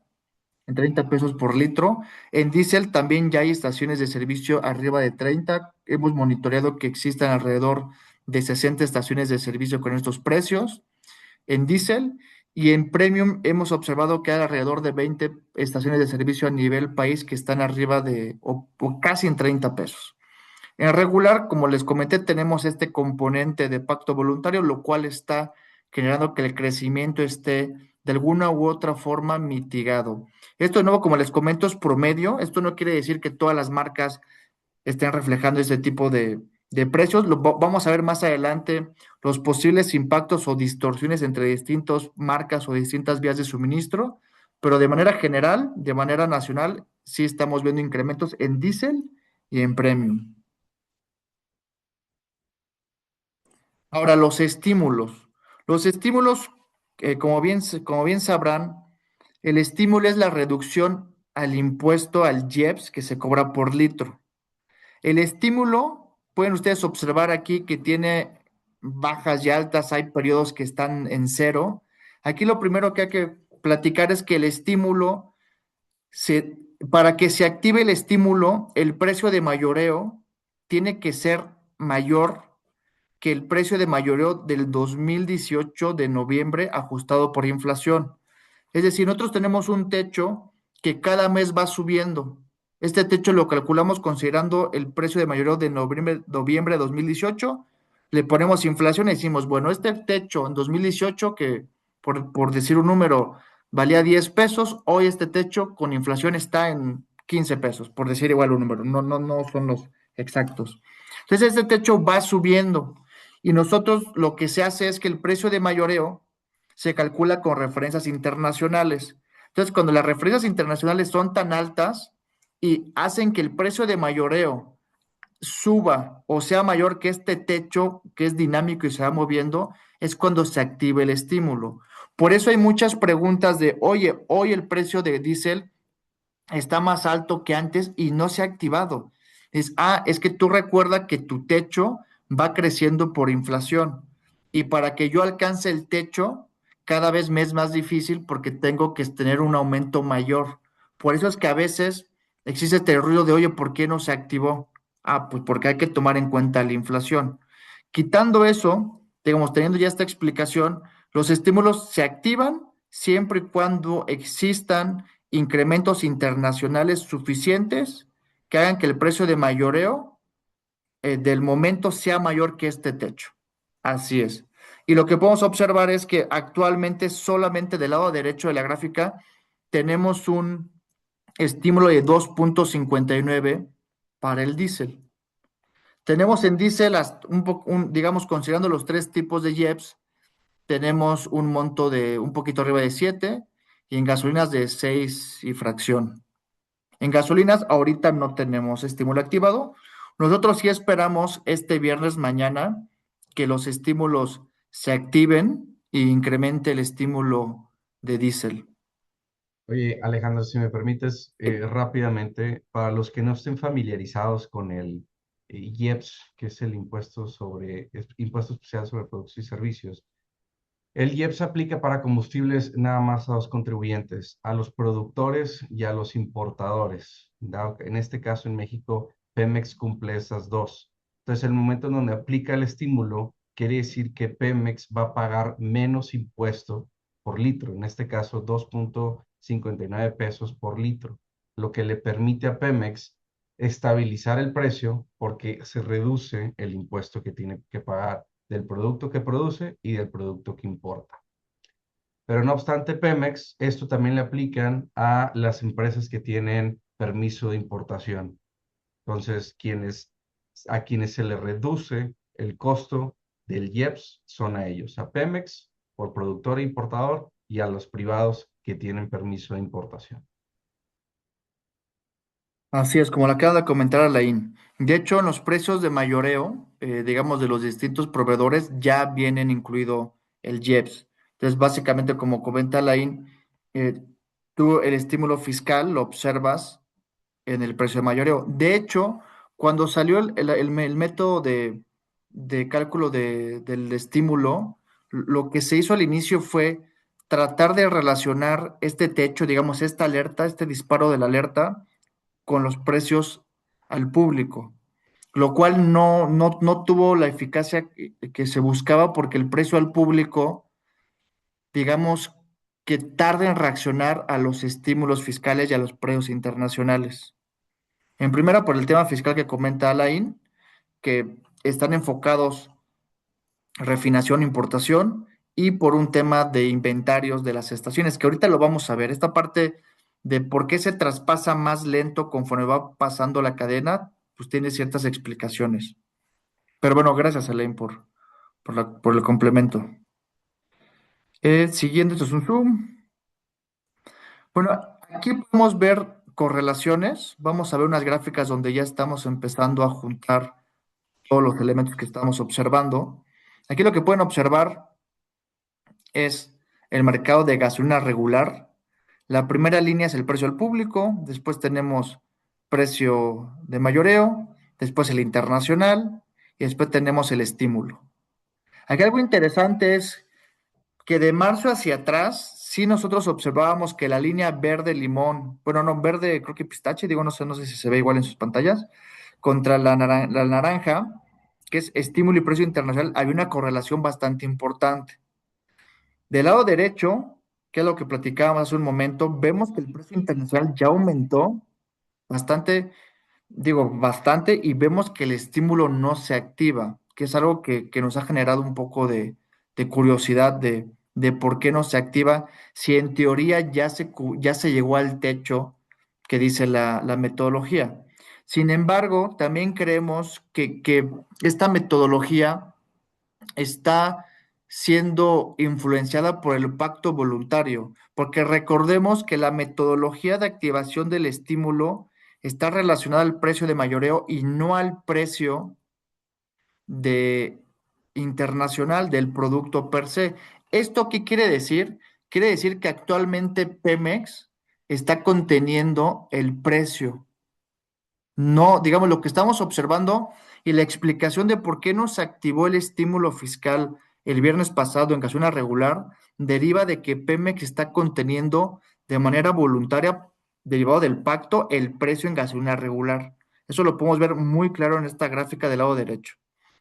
pesos por litro. En diésel también ya hay estaciones de servicio arriba de 30. Hemos monitoreado que existan alrededor de 60 estaciones de servicio con estos precios en diésel. Y en premium hemos observado que hay alrededor de 20 estaciones de servicio a nivel país que están arriba de o casi en 30 pesos. En regular, como les comenté, tenemos este componente de pacto voluntario, lo cual está generando que el crecimiento esté de alguna u otra forma mitigado. Esto de nuevo, como les comento, es promedio. Esto no quiere decir que todas las marcas estén reflejando este tipo de precios. Vamos a ver más adelante los posibles impactos o distorsiones entre distintas marcas o distintas vías de suministro, pero de manera general, de manera nacional, sí estamos viendo incrementos en diésel y en premium. Ahora, los estímulos. Los estímulos, como bien sabrán, el estímulo es la reducción al impuesto al IEPS que se cobra por litro. El estímulo, pueden ustedes observar aquí que tiene bajas y altas, hay periodos que están en cero. Aquí lo primero que hay que platicar es que el estímulo, para que se active el estímulo, el precio de mayoreo tiene que ser mayor que el precio de mayoreo del 2018 de noviembre ajustado por inflación. Es decir, nosotros tenemos un techo que cada mes va subiendo. Este techo lo calculamos considerando el precio de mayoreo de noviembre de 2018. Le ponemos inflación y decimos, bueno, este techo en 2018, que por decir un número, valía 10 pesos, hoy este techo con inflación está en 15 pesos, por decir igual un número, no son los exactos. Entonces, este techo va subiendo y nosotros lo que se hace es que el precio de mayoreo se calcula con referencias internacionales. Entonces, cuando las referencias internacionales son tan altas y hacen que el precio de mayoreo suba o sea mayor que este techo que es dinámico y se va moviendo, es cuando se activa el estímulo. Por eso hay muchas preguntas de, oye, hoy el precio de diésel está más alto que antes y no se ha activado. Es que tú recuerda que tu techo va creciendo por inflación y para que yo alcance el techo, cada vez me es más difícil porque tengo que tener un aumento mayor. Por eso es que a veces existe este ruido de, oye, ¿por qué no se activó? Ah, pues porque hay que tomar en cuenta la inflación. Quitando eso, digamos, teniendo ya esta explicación, los estímulos se activan siempre y cuando existan incrementos internacionales suficientes que hagan que el precio de mayoreo del momento sea mayor que este techo. Así es. Y lo que podemos observar es que actualmente solamente del lado derecho de la gráfica tenemos un estímulo de 2.59 para el diésel. Tenemos en diésel, digamos, considerando los tres tipos de IEPS, tenemos un monto de un poquito arriba de 7 y en gasolinas de 6 y fracción. En gasolinas ahorita no tenemos estímulo activado. Nosotros sí esperamos este viernes mañana que los estímulos se activen e incremente el estímulo de diésel. Oye, Alejandro, si me permites, rápidamente, para los que no estén familiarizados con el IEPS, que es el Impuesto Especial sobre Productos y Servicios, el IEPS aplica para combustibles nada más a dos contribuyentes, a los productores y a los importadores. Dado que en este caso en México, Pemex cumple esas dos. Entonces, el momento en donde aplica el estímulo, quiere decir que Pemex va a pagar menos impuesto por litro, en este caso 2.59 pesos por litro, lo que le permite a Pemex estabilizar el precio porque se reduce el impuesto que tiene que pagar del producto que produce y del producto que importa. Pero no obstante, Pemex, esto también le aplican a las empresas que tienen permiso de importación. Entonces, a quienes se les reduce el costo del IEPS son a ellos, a Pemex por productor e importador y a los privados que tienen permiso de importación. Así es, como la acaba de comentar Alain. De hecho, en los precios de mayoreo, digamos, de los distintos proveedores, ya vienen incluido el IEPS. Entonces, básicamente, como comenta Alain, eh, tú el estímulo fiscal lo observas en el precio de mayoreo. De hecho, cuando salió el método de cálculo del estímulo, lo que se hizo al inicio fue tratar de relacionar este techo, digamos, esta alerta, este disparo de la alerta, con los precios al público, lo cual no tuvo la eficacia que se buscaba porque el precio al público, digamos, que tarda en reaccionar a los estímulos fiscales y a los precios internacionales. En primera, por el tema fiscal que comenta Alain, que están enfocados refinación, importación, y por un tema de inventarios de las estaciones, que ahorita lo vamos a ver. Esta parte de por qué se traspasa más lento conforme va pasando la cadena, pues tiene ciertas explicaciones. Pero bueno, gracias, Alain, por el complemento. Siguiendo, esto es un zoom. Bueno, aquí podemos ver correlaciones. Vamos a ver unas gráficas donde ya estamos empezando a juntar todos los elementos que estamos observando. Aquí lo que pueden observar es el mercado de gasolina regular. La primera línea es el precio al público, después tenemos precio de mayoreo, después el internacional y después tenemos el estímulo. Aquí algo interesante es que de marzo hacia atrás, sí nosotros observábamos que la línea verde limón, bueno, no, verde creo que pistache, digo, no sé si se ve igual en sus pantallas, contra la naranja, que es estímulo y precio internacional, había una correlación bastante importante. Del lado derecho, que es lo que platicábamos hace un momento, vemos que el precio internacional ya aumentó bastante, digo, bastante, y vemos que el estímulo no se activa, que es algo que nos ha generado un poco de curiosidad de por qué no se activa, si en teoría ya se llegó al techo que dice la metodología. Sin embargo, también creemos que esta metodología está siendo influenciada por el pacto voluntario, porque recordemos que la metodología de activación del estímulo está relacionada al precio de mayoreo y no al precio de internacional del producto per se. ¿Esto qué quiere decir? Quiere decir que actualmente Pemex está conteniendo el precio. No, digamos, lo que estamos observando y la explicación de por qué no se activó el estímulo fiscal el viernes pasado en gasolina regular deriva de que Pemex está conteniendo de manera voluntaria, derivado del pacto, el precio en gasolina regular. Eso lo podemos ver muy claro en esta gráfica del lado derecho.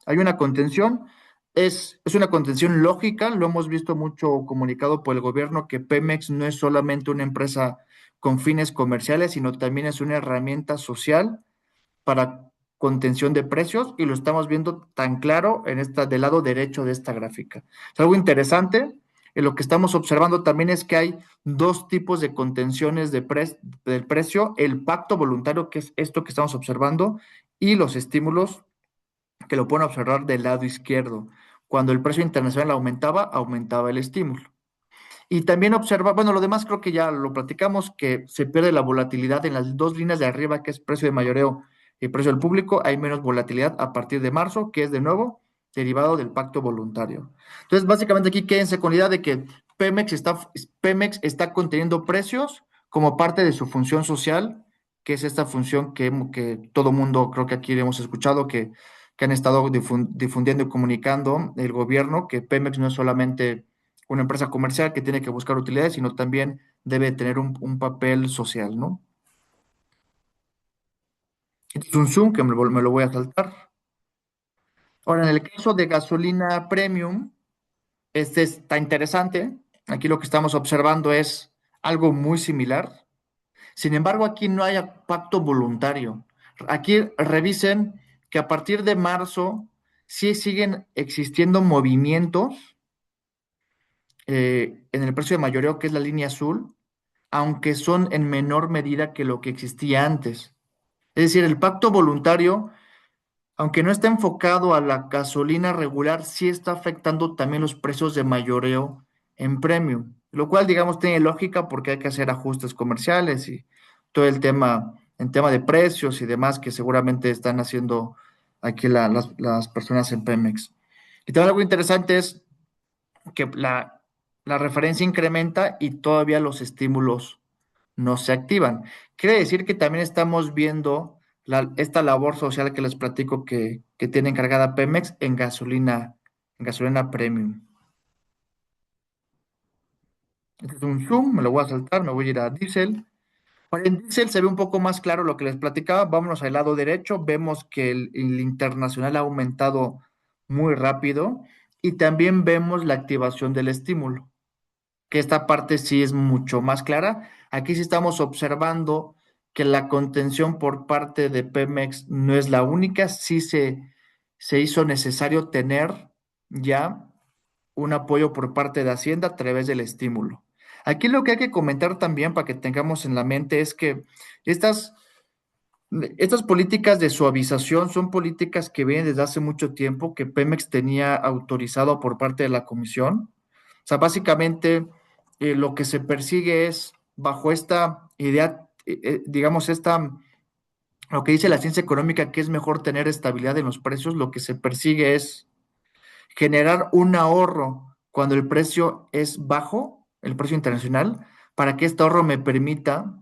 Hay una contención, es una contención lógica, lo hemos visto mucho comunicado por el gobierno que Pemex no es solamente una empresa con fines comerciales, sino también es una herramienta social para contención de precios y lo estamos viendo tan claro del lado derecho de esta gráfica. Es algo interesante. Lo que estamos observando también es que hay dos tipos de contenciones del precio, el pacto voluntario, que es esto que estamos observando, y los estímulos que lo pueden observar del lado izquierdo. Cuando el precio internacional aumentaba, aumentaba el estímulo. Y también observa, bueno, lo demás creo que ya lo platicamos, que se pierde la volatilidad en las dos líneas de arriba, que es precio de mayoreo y precio del público, hay menos volatilidad a partir de marzo, que es de nuevo derivado del pacto voluntario. Entonces, básicamente aquí quédense con la idea de que Pemex está conteniendo precios como parte de su función social, que es esta función que todo mundo, creo que aquí hemos escuchado, que han estado difundiendo y comunicando el gobierno, que Pemex no es solamente una empresa comercial que tiene que buscar utilidades, sino también debe tener un papel social, ¿no? Este es un zoom que me lo voy a saltar. Ahora, en el caso de gasolina premium, este está interesante. Aquí lo que estamos observando es algo muy similar. Sin embargo, aquí no hay pacto voluntario. Aquí revisen que a partir de marzo sí siguen existiendo movimientos en el precio de mayoreo, que es la línea azul, aunque son en menor medida que lo que existía antes. Es decir, el pacto voluntario, aunque no está enfocado a la gasolina regular, sí está afectando también los precios de mayoreo en premium. lo cual, digamos, tiene lógica porque hay que hacer ajustes comerciales y todo el tema, en tema de precios y demás que seguramente están haciendo aquí las personas en Pemex. Y también algo interesante es que la referencia incrementa y todavía los estímulos no se activan. Quiere decir que también estamos viendo esta labor social que les platico que tiene encargada Pemex en gasolina premium. Este es un zoom, me lo voy a saltar, me voy a ir a diésel. Para el diésel se ve un poco más claro lo que les platicaba. Vámonos al lado derecho, vemos que el internacional ha aumentado muy rápido y también vemos la activación del estímulo, que esta parte sí es mucho más clara. Aquí sí estamos observando que la contención por parte de Pemex no es la única, sí se hizo necesario tener ya un apoyo por parte de Hacienda a través del estímulo. Aquí lo que hay que comentar también para que tengamos en la mente es que estas, estas políticas de suavización son políticas que vienen desde hace mucho tiempo, que Pemex tenía autorizado por parte de la Comisión. O sea, básicamente lo que se persigue es, bajo esta idea, digamos, lo que dice la ciencia económica, que es mejor tener estabilidad en los precios, lo que se persigue es generar un ahorro cuando el precio es bajo, el precio internacional, para que este ahorro me permita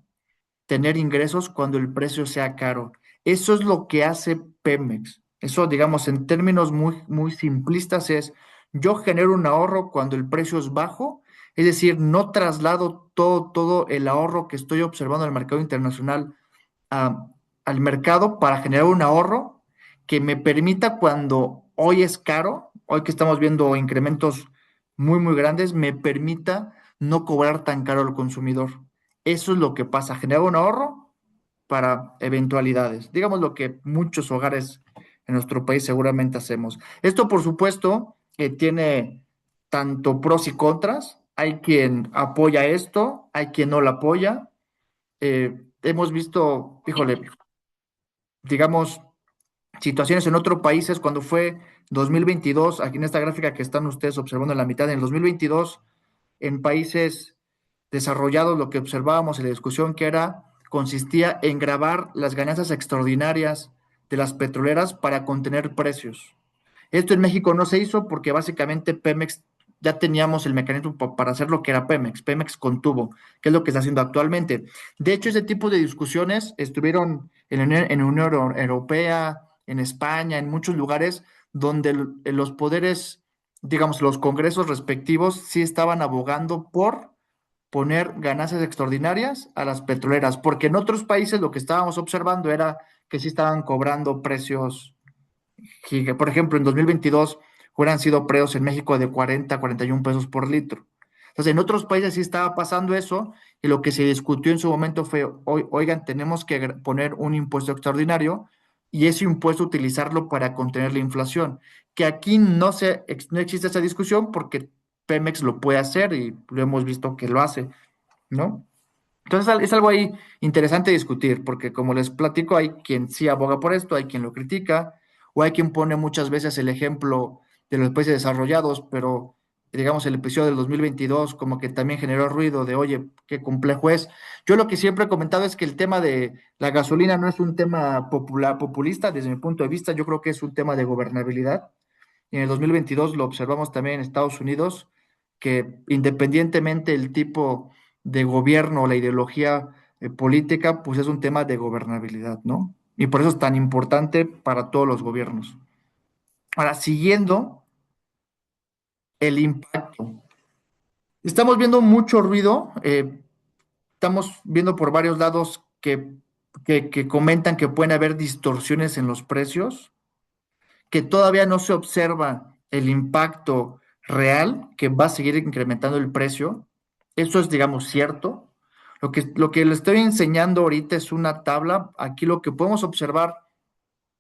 tener ingresos cuando el precio sea caro. Eso es lo que hace Pemex. Eso, digamos, en términos muy simplistas es, yo genero un ahorro cuando el precio es bajo, es decir, no traslado todo el ahorro que estoy observando en el mercado internacional a- al mercado para generar un ahorro que me permita cuando hoy es caro, hoy que estamos viendo incrementos muy grandes, me permita no cobrar tan caro al consumidor. Eso es lo que pasa, generar un ahorro para eventualidades. Digamos lo que muchos hogares en nuestro país seguramente hacemos. Esto, por supuesto, tiene tanto pros y contras. Hay quien apoya esto, hay quien no lo apoya. Hemos visto, híjole, digamos, situaciones en otros países cuando fue 2022, aquí en esta gráfica que están ustedes observando en la mitad, en el 2022, en países desarrollados, lo que observábamos en la discusión que era, consistía en grabar las ganancias extraordinarias de las petroleras para contener precios. Esto en México no se hizo porque básicamente Pemex ya teníamos el mecanismo para hacer lo que era Pemex, Pemex contuvo, que es lo que está haciendo actualmente. De hecho, ese tipo de discusiones estuvieron en la Unión Europea, en España, en muchos lugares donde los poderes, digamos, los congresos respectivos sí estaban abogando por poner ganancias extraordinarias a las petroleras, porque en otros países lo que estábamos observando era que sí estaban cobrando precios por ejemplo, en 2022 hubieran sido precios en México de 41 pesos por litro. Entonces, en otros países sí estaba pasando eso y lo que se discutió en su momento fue, oigan, tenemos que poner un impuesto extraordinario y ese impuesto utilizarlo para contener la inflación. Que aquí no existe esa discusión porque Pemex lo puede hacer y lo hemos visto que lo hace, ¿no? Entonces es algo ahí interesante discutir, porque como les platico, hay quien sí aboga por esto, hay quien lo critica, o hay quien pone muchas veces el ejemplo de los países desarrollados, pero digamos el episodio del 2022 como que también generó ruido de, oye, qué complejo es. Yo lo que siempre he comentado es que el tema de la gasolina no es un tema populista, desde mi punto de vista, yo creo que es un tema de gobernabilidad. Y en el 2022 lo observamos también en Estados Unidos, que independientemente del tipo de gobierno o la ideología política, pues es un tema de gobernabilidad, ¿no? Y por eso es tan importante para todos los gobiernos. Ahora, siguiendo el impacto. Estamos viendo mucho ruido, estamos viendo por varios lados que comentan que pueden haber distorsiones en los precios, que todavía no se observa el impacto real, que va a seguir incrementando el precio. Eso es, digamos, cierto. Lo que le estoy enseñando ahorita es una tabla. Aquí lo que podemos observar,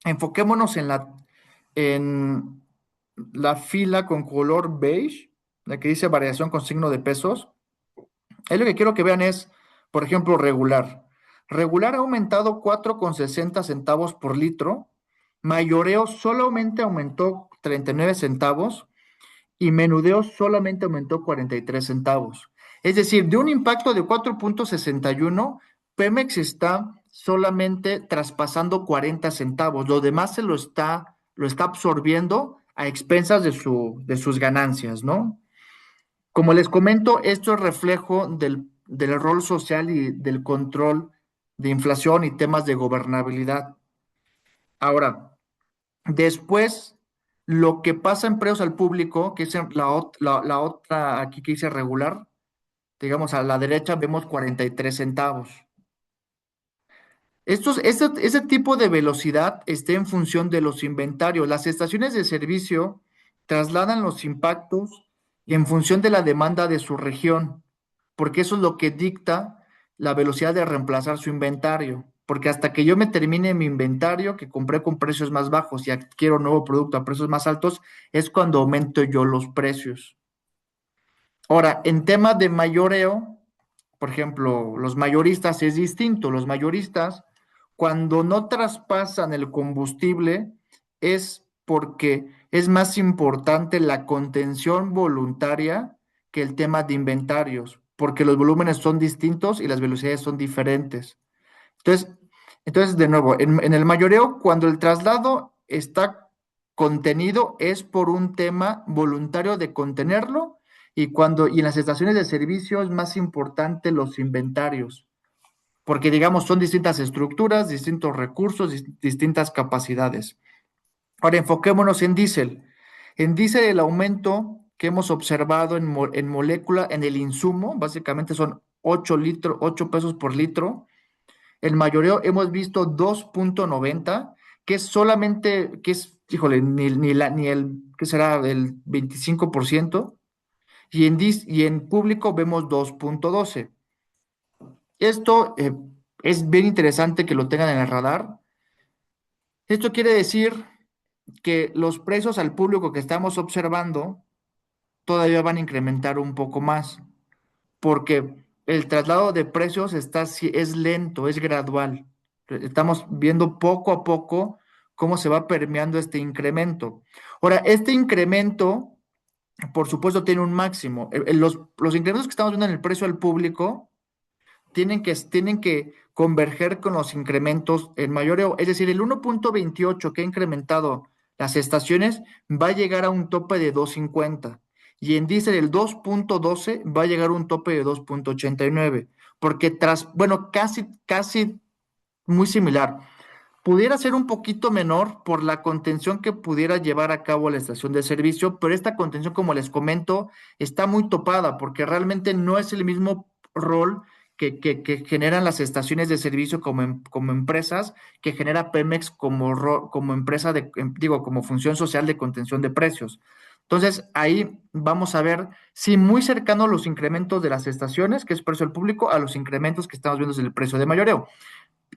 enfoquémonos en la fila con color beige, la que dice variación con signo de pesos. Ahí lo que quiero que vean es, por ejemplo, regular. Regular ha aumentado 4,60 centavos por litro. Mayoreo solamente aumentó 39 centavos y menudeo solamente aumentó 43 centavos. Es decir, de un impacto de 4.61, Pemex está solamente traspasando 40 centavos. Lo demás lo está absorbiendo a expensas de sus ganancias, ¿no? Como les comento, esto es reflejo del rol social y del control de inflación y temas de gobernabilidad. Ahora, después, lo que pasa en precios al público, que es la otra aquí que dice regular, digamos a la derecha vemos 43 centavos. Ese tipo de velocidad está en función de los inventarios. Las estaciones de servicio trasladan los impactos en función de la demanda de su región, porque eso es lo que dicta la velocidad de reemplazar su inventario. Porque hasta que yo me termine mi inventario, que compré con precios más bajos y adquiero un nuevo producto a precios más altos, es cuando aumento yo los precios. Ahora, en tema de mayoreo, por ejemplo, los mayoristas es distinto. Los mayoristas, cuando no traspasan el combustible, es porque es más importante la contención voluntaria que el tema de inventarios, porque los volúmenes son distintos y las velocidades son diferentes. Entonces, de nuevo, en el mayoreo, cuando el traslado está contenido, es por un tema voluntario de contenerlo, y en las estaciones de servicio es más importante los inventarios, porque digamos son distintas estructuras, distintos recursos, distintas capacidades. Ahora enfoquémonos en diésel. En diésel el aumento que hemos observado en molécula, en el insumo, básicamente son 8 pesos por litro. El mayoreo hemos visto 2.90, que es solamente, que es, híjole, ni el, ¿qué será? El 25%, y en público vemos 2.12. Esto es bien interesante que lo tengan en el radar. Esto quiere decir que los precios al público que estamos observando todavía van a incrementar un poco más, porque el traslado de precios es lento, es gradual. Estamos viendo poco a poco cómo se va permeando este incremento. Ahora, este incremento, por supuesto, tiene un máximo. Los incrementos que estamos viendo en el precio al público tienen que converger con los incrementos en mayoreo. Es decir, el 1.28 que ha incrementado las estaciones va a llegar a un tope de 2.50, y en diésel el 2.12 va a llegar a un tope de 2.89, porque bueno, casi muy similar. Pudiera ser un poquito menor por la contención que pudiera llevar a cabo la estación de servicio, pero esta contención, como les comento, está muy topada porque realmente no es el mismo rol que generan las estaciones de servicio como empresas, que genera Pemex como empresa digo, como función social de contención de precios. Entonces, ahí vamos a ver, sí, muy cercanos los incrementos de las estaciones, que es precio al público, a los incrementos que estamos viendo en el precio de mayoreo.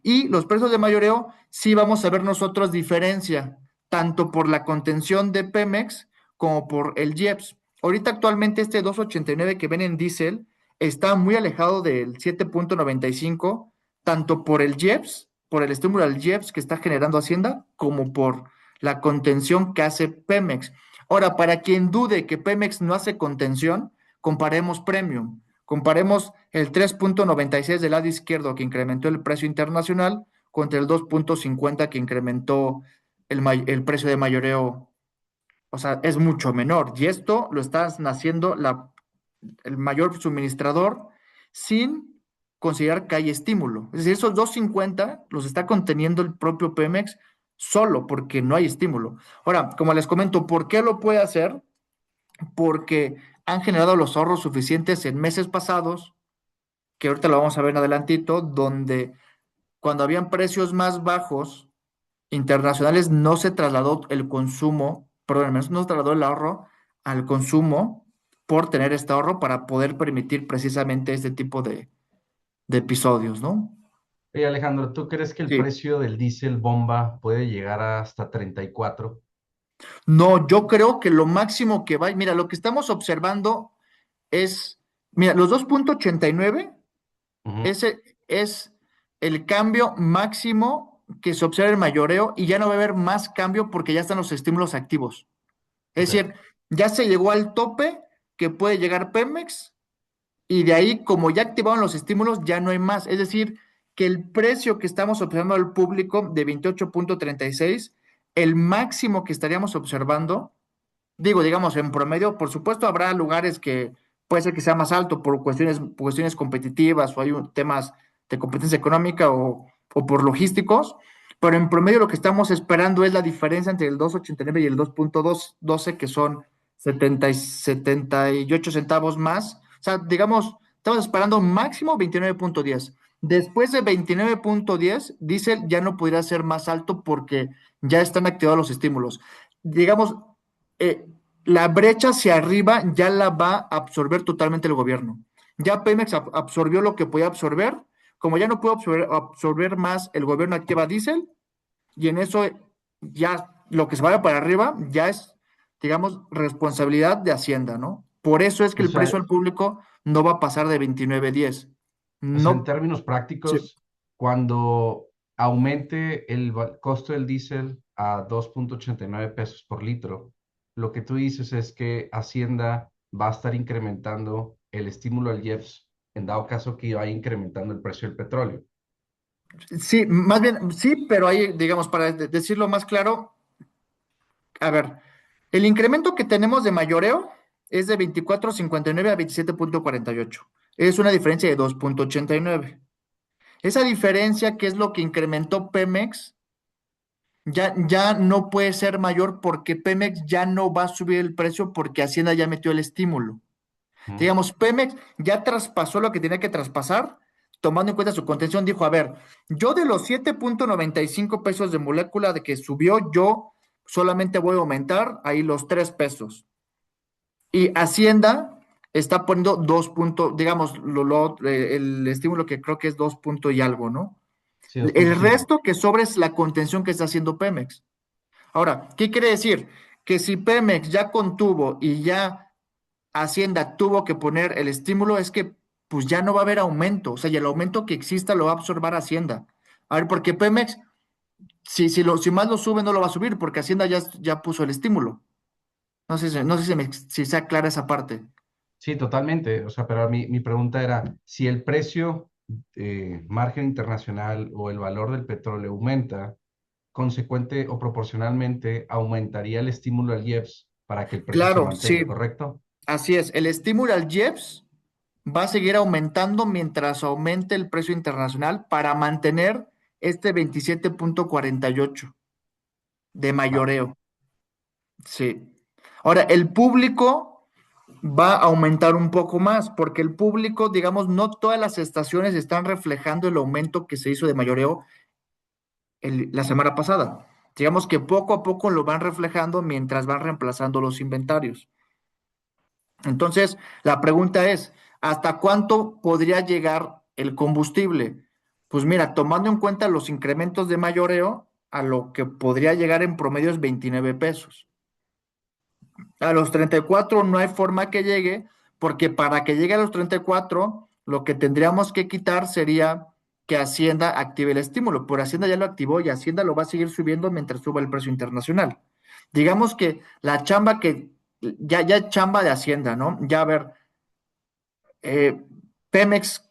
Y los precios de mayoreo, sí vamos a ver nosotros diferencia, tanto por la contención de Pemex como por el IEPS. Ahorita actualmente este 2.89 que ven en diésel está muy alejado del 7.95, tanto por el IEPS, por el estímulo al IEPS que está generando Hacienda, como por la contención que hace Pemex. Ahora, para quien dude que Pemex no hace contención, comparemos Premium. Comparemos el 3.96 del lado izquierdo que incrementó el precio internacional contra el 2.50 que incrementó el precio de mayoreo. O sea, es mucho menor. Y esto lo está haciendo el mayor suministrador sin considerar que hay estímulo. Es decir, esos 2.50 los está conteniendo el propio Pemex solo porque no hay estímulo. Ahora, como les comento, ¿por qué lo puede hacer? Porque han generado los ahorros suficientes en meses pasados, que ahorita lo vamos a ver en adelantito, donde cuando habían precios más bajos internacionales no se trasladó el consumo, perdón, no se trasladó el ahorro al consumo por tener este ahorro para poder permitir precisamente este tipo de episodios, ¿no? Oye, Alejandro, ¿tú crees que el Sí. precio del diésel bomba puede llegar hasta 34? No, yo creo que lo máximo que va, mira, lo que estamos observando es, mira, los 2.89, Ujú, ese es el cambio máximo que se observa en mayoreo, y ya no va a haber más cambio porque ya están los estímulos activos. Es ok. decir, ya se llegó al tope que puede llegar Pemex, y de ahí, como ya activaron los estímulos, ya no hay más. Es decir, que el precio que estamos observando al público de 28.36, el máximo que estaríamos observando, digo, digamos, en promedio, por supuesto, habrá lugares que puede ser que sea más alto por cuestiones competitivas o hay temas de competencia económica o por logísticos, pero en promedio lo que estamos esperando es la diferencia entre el 2.89 y el 2.12, que son 78 centavos más. O sea, digamos, estamos esperando máximo 29.10. Después de 29.10, Diesel ya no podría ser más alto porque ya están activados los estímulos. Digamos, eh, la brecha hacia arriba ya la va a absorber totalmente el gobierno. Ya Pemex absorbió lo que podía absorber. Como ya no puede absorber más, el gobierno activa diésel y en eso ya lo que se vaya para arriba ya es, digamos, responsabilidad de Hacienda, ¿no? Por eso es que O el precio sea, al público no va a pasar de 29.10. en No, términos sí, prácticos, cuando aumente el costo del diésel a 2.89 pesos por litro, lo que tú dices es que Hacienda va a estar incrementando el estímulo al IEPS en dado caso que vaya incrementando el precio del petróleo. sí, más bien, sí, pero ahí, digamos, para decirlo más claro, a ver, el incremento que tenemos de mayoreo es de 24.59 a 27.48. Es una diferencia de 2.89. Esa diferencia, que es lo que incrementó Pemex, ya no puede ser mayor porque Pemex ya no va a subir el precio porque Hacienda ya metió el estímulo. ¿Mm? Digamos, Pemex ya traspasó lo que tenía que traspasar, tomando en cuenta su contención, dijo, a ver, yo de los 7.95 pesos de molécula de que subió, yo solamente voy a aumentar ahí los 3 pesos. Y Hacienda está poniendo 2 puntos, digamos, el estímulo que creo que es 2 puntos y algo, ¿no? Sí, dos punto El cinco. resto que sobra es la contención que está haciendo Pemex. Ahora, ¿qué quiere decir? Que si Pemex ya contuvo y ya Hacienda tuvo que poner el estímulo, es que pues ya no va a haber aumento, o sea, y el aumento que exista lo va a absorber Hacienda. A ver, porque Pemex, si más lo sube, no lo va a subir, porque Hacienda ya puso el estímulo. No sé si sea clara esa parte. Sí, totalmente. O sea, pero mi pregunta era, si el precio margen internacional o el valor del petróleo aumenta, consecuente o proporcionalmente aumentaría el estímulo al IEPS para que el precio se Claro, sí, mantenga, ¿correcto? así es. El estímulo al IEPS va a seguir aumentando mientras aumente el precio internacional para mantener este 27.48 de Va. mayoreo. Sí. Ahora, el público va a aumentar un poco más, porque el público, digamos, no todas las estaciones están reflejando el aumento que se hizo de mayoreo la semana pasada. Digamos que poco a poco lo van reflejando mientras van reemplazando los inventarios. Entonces, la pregunta es, ¿hasta cuánto podría llegar el combustible? Pues mira, tomando en cuenta los incrementos de mayoreo, a lo que podría llegar en promedio es 29 pesos. A los 34 no hay forma que llegue, porque para que llegue a los 34, lo que tendríamos que quitar sería que Hacienda active el estímulo. Por Hacienda ya lo activó y Hacienda lo va a seguir subiendo mientras suba el precio internacional. Digamos que la chamba que ya es chamba de Hacienda, ¿no? Ya a ver, eh, Pemex,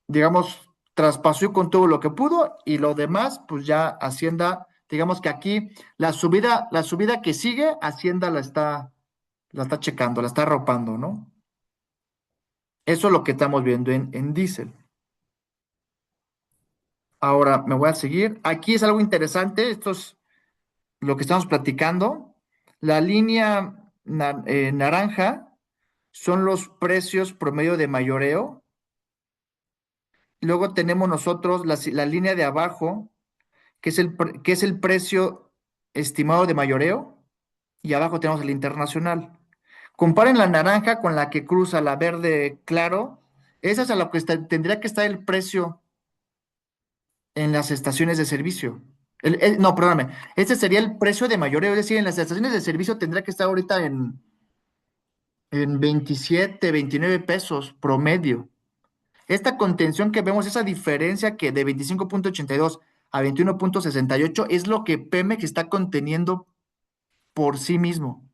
digamos, traspasó y contuvo lo que pudo y lo demás, pues ya Hacienda, digamos que aquí la subida que sigue, Hacienda la está checando, la está arropando, ¿no? Eso es lo que estamos viendo en diésel. Ahora me voy a seguir. Aquí es algo interesante, esto es lo que estamos platicando. La línea naranja son los precios promedio de mayoreo. Luego tenemos nosotros la línea de abajo, que es el precio estimado de mayoreo, y abajo tenemos el internacional. Comparen la naranja con la que cruza la verde claro. Esa es a lo que tendría que estar el precio en las estaciones de servicio. No, perdóname. Ese sería el precio de mayoreo. Es decir, en las estaciones de servicio tendría que estar ahorita en 27, 29 pesos promedio. Esta contención que vemos, esa diferencia que de 25.82 a 21.68 es lo que Pemex está conteniendo por sí mismo,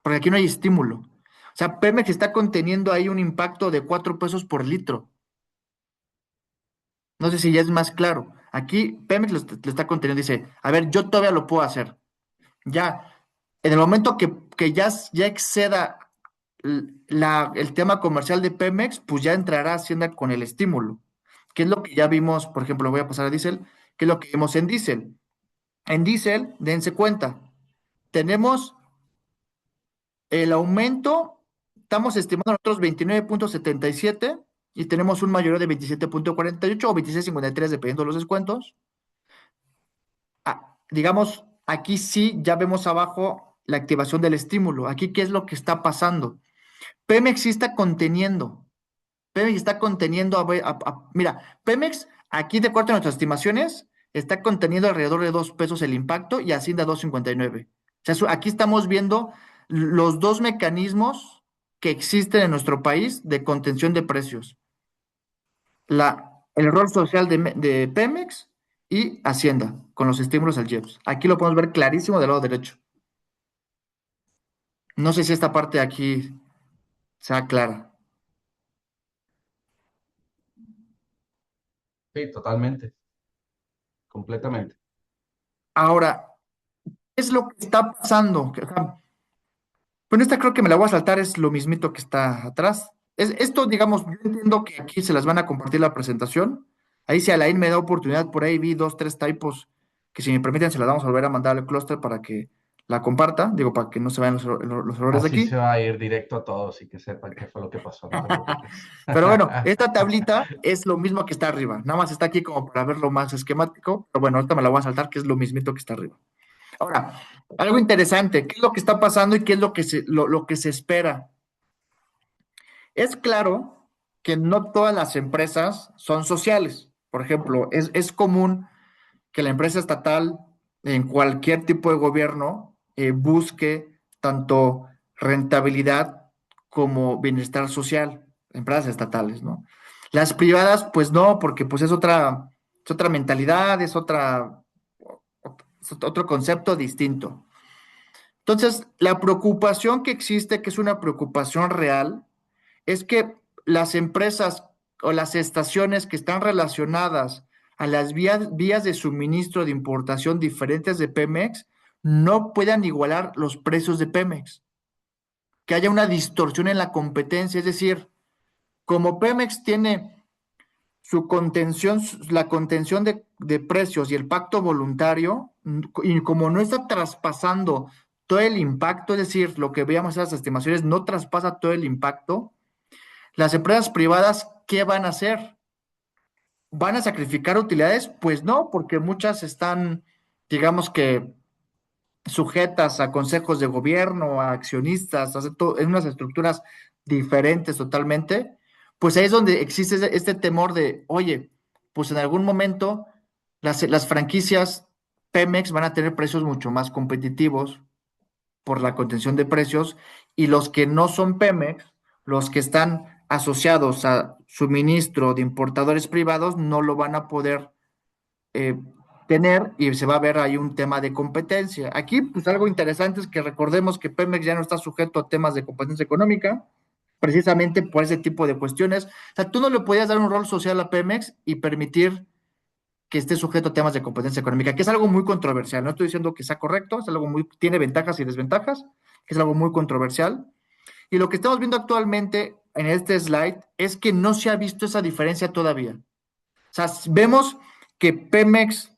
porque aquí no hay estímulo. O sea, Pemex está conteniendo ahí un impacto de 4 pesos por litro. No sé si ya es más claro. Aquí Pemex lo está conteniendo, dice, a ver, yo todavía lo puedo hacer. Ya, en el momento que ya exceda el tema comercial de Pemex, pues ya entrará Hacienda con el estímulo, que es lo que ya vimos, por ejemplo, voy a pasar a Diesel, que es lo que vimos en Diesel. En Diesel, dense cuenta, tenemos el aumento, estamos estimando nosotros 29,77 y tenemos un mayoreo de 27,48 o 26,53 dependiendo de los descuentos. Digamos, aquí sí ya vemos abajo la activación del estímulo. Aquí, ¿qué es lo que está pasando? Pemex sí está conteniendo. Pemex está conteniendo. Mira, Pemex, aquí de acuerdo a nuestras estimaciones, está conteniendo alrededor de 2 pesos el impacto y Hacienda 2,59. O sea, aquí estamos viendo los dos mecanismos que existen en nuestro país de contención de precios. El rol social de Pemex y Hacienda con los estímulos al IEPS. Aquí lo podemos ver clarísimo del lado derecho. No sé si esta parte de aquí sea clara. Sí, totalmente, completamente. Ahora, ¿qué es lo que está pasando? O sea, bueno, esta creo que me la voy a saltar, es lo mismito que está atrás. Esto, digamos, yo entiendo que aquí se las van a compartir la presentación. Ahí si Alain me da oportunidad, por ahí vi 2, 3 typos que si me permiten se las vamos a volver a mandar al clúster para que la comparta, digo, para que no se vean los errores de Así se aquí. va a ir directo a todos y que sepan qué fue lo que pasó, no te preocupes. Pero bueno, esta tablita es lo mismo que está arriba, nada más está aquí como para verlo más esquemático, pero bueno, ahorita me la voy a saltar, que es lo mismito que está arriba. Ahora, algo interesante, ¿qué es lo que está pasando y qué es lo que se espera? Es claro que no todas las empresas son sociales. Por ejemplo, es común que la empresa estatal en cualquier tipo de gobierno busque tanto rentabilidad como bienestar social, empresas estatales, ¿no? Las privadas, pues no, porque pues es otra mentalidad, es otro concepto distinto. Entonces, la preocupación que existe, que es una preocupación real, es que las empresas o las estaciones que están relacionadas a las vías de suministro de importación diferentes de Pemex no puedan igualar los precios de Pemex, que haya una distorsión en la competencia, es decir, como Pemex tiene su contención, la contención de precios y el pacto voluntario, y como no está traspasando todo el impacto, es decir, lo que veíamos en las estimaciones no traspasa todo el impacto, las empresas privadas, ¿qué van a hacer? ¿Van a sacrificar utilidades? Pues no, porque muchas están, digamos que, sujetas a consejos de gobierno, a accionistas, en unas estructuras diferentes totalmente. Pues ahí es donde existe este temor de, oye, pues en algún momento las franquicias Pemex van a tener precios mucho más competitivos por la contención de precios y los que no son Pemex, los que están asociados a suministro de importadores privados, no lo van a poder eh, tener y se va a ver ahí un tema de competencia. Aquí, pues algo interesante es que recordemos que Pemex ya no está sujeto a temas de competencia económica, precisamente por ese tipo de cuestiones. O sea, tú no le podías dar un rol social a Pemex y permitir que esté sujeto a temas de competencia económica, que es algo muy controversial. No estoy diciendo que sea correcto, es algo tiene ventajas y desventajas, que es algo muy controversial. Y lo que estamos viendo actualmente en este slide es que no se ha visto esa diferencia todavía. O sea, vemos que Pemex,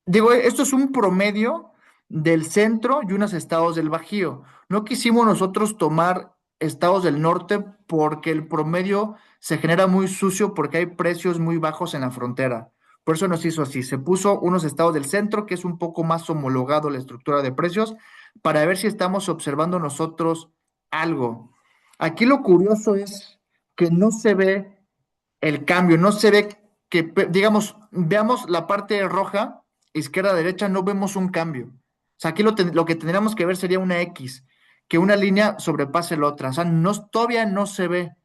digo, esto es un promedio del centro y unos estados del Bajío. No quisimos nosotros tomar estados del norte porque el promedio se genera muy sucio porque hay precios muy bajos en la frontera. Por eso nos hizo así. Se puso unos estados del centro, que es un poco más homologado la estructura de precios, para ver si estamos observando nosotros algo. Aquí lo curioso es que no se ve el cambio, no se ve que, digamos, veamos la parte roja, izquierda, derecha, no vemos un cambio. O sea, aquí lo que tendríamos que ver sería una X, que una línea sobrepase la otra. O sea, todavía no se ve.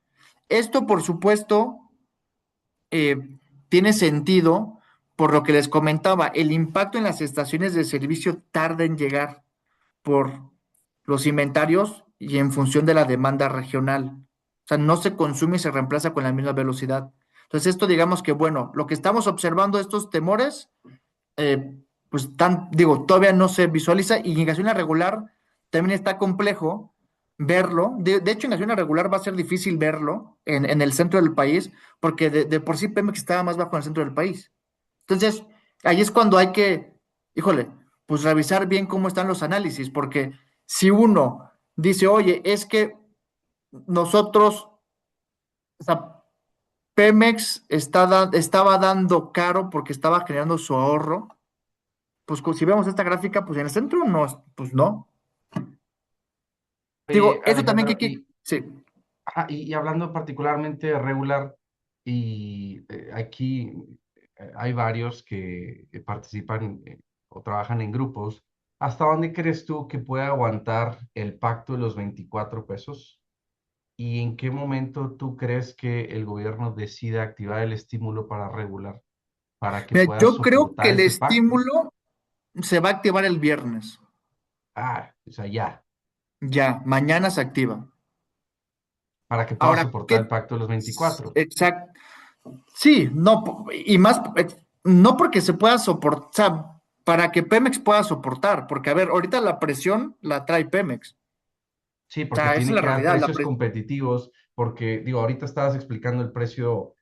Esto, por supuesto, tiene sentido por lo que les comentaba. El impacto en las estaciones de servicio tarda en llegar por los inventarios y en función de la demanda regional. O sea, no se consume y se reemplaza con la misma velocidad. Entonces, esto digamos que, bueno, lo que estamos observando, estos temores, pues digo, todavía no se visualiza y en gasolina regular también está complejo verlo. De hecho, en gasolina regular va a ser difícil verlo en el centro del país, porque de por sí Pemex estaba más bajo en el centro del país. Entonces, ahí es cuando hay que, híjole, pues revisar bien cómo están los análisis, porque si uno dice, oye, es que nosotros, o sea, Pemex estaba dando caro porque estaba generando su ahorro, pues si vemos esta gráfica, pues en el centro no, pues no. Digo, eso también Alejandro, sí, y hablando particularmente de regular, y aquí hay varios que participan o trabajan en grupos. ¿Hasta dónde crees tú que puede aguantar el pacto de los 24 pesos? ¿Y en qué momento tú crees que el gobierno decida activar el estímulo para regular, para que mira, pueda yo creo que soportar el ese pacto? estímulo se va a activar el viernes, O sea, ya, ya, mañana se activa. para que pueda Ahora, soportar el ¿qué? pacto de los 24. Exacto. Sí, no, y más, no porque se pueda soportar, o sea, para que Pemex pueda soportar, porque a ver, ahorita la presión la trae Pemex, Sí, o porque sea, esa es tiene la que dar realidad, precios competitivos, porque digo, ahorita estabas explicando el precio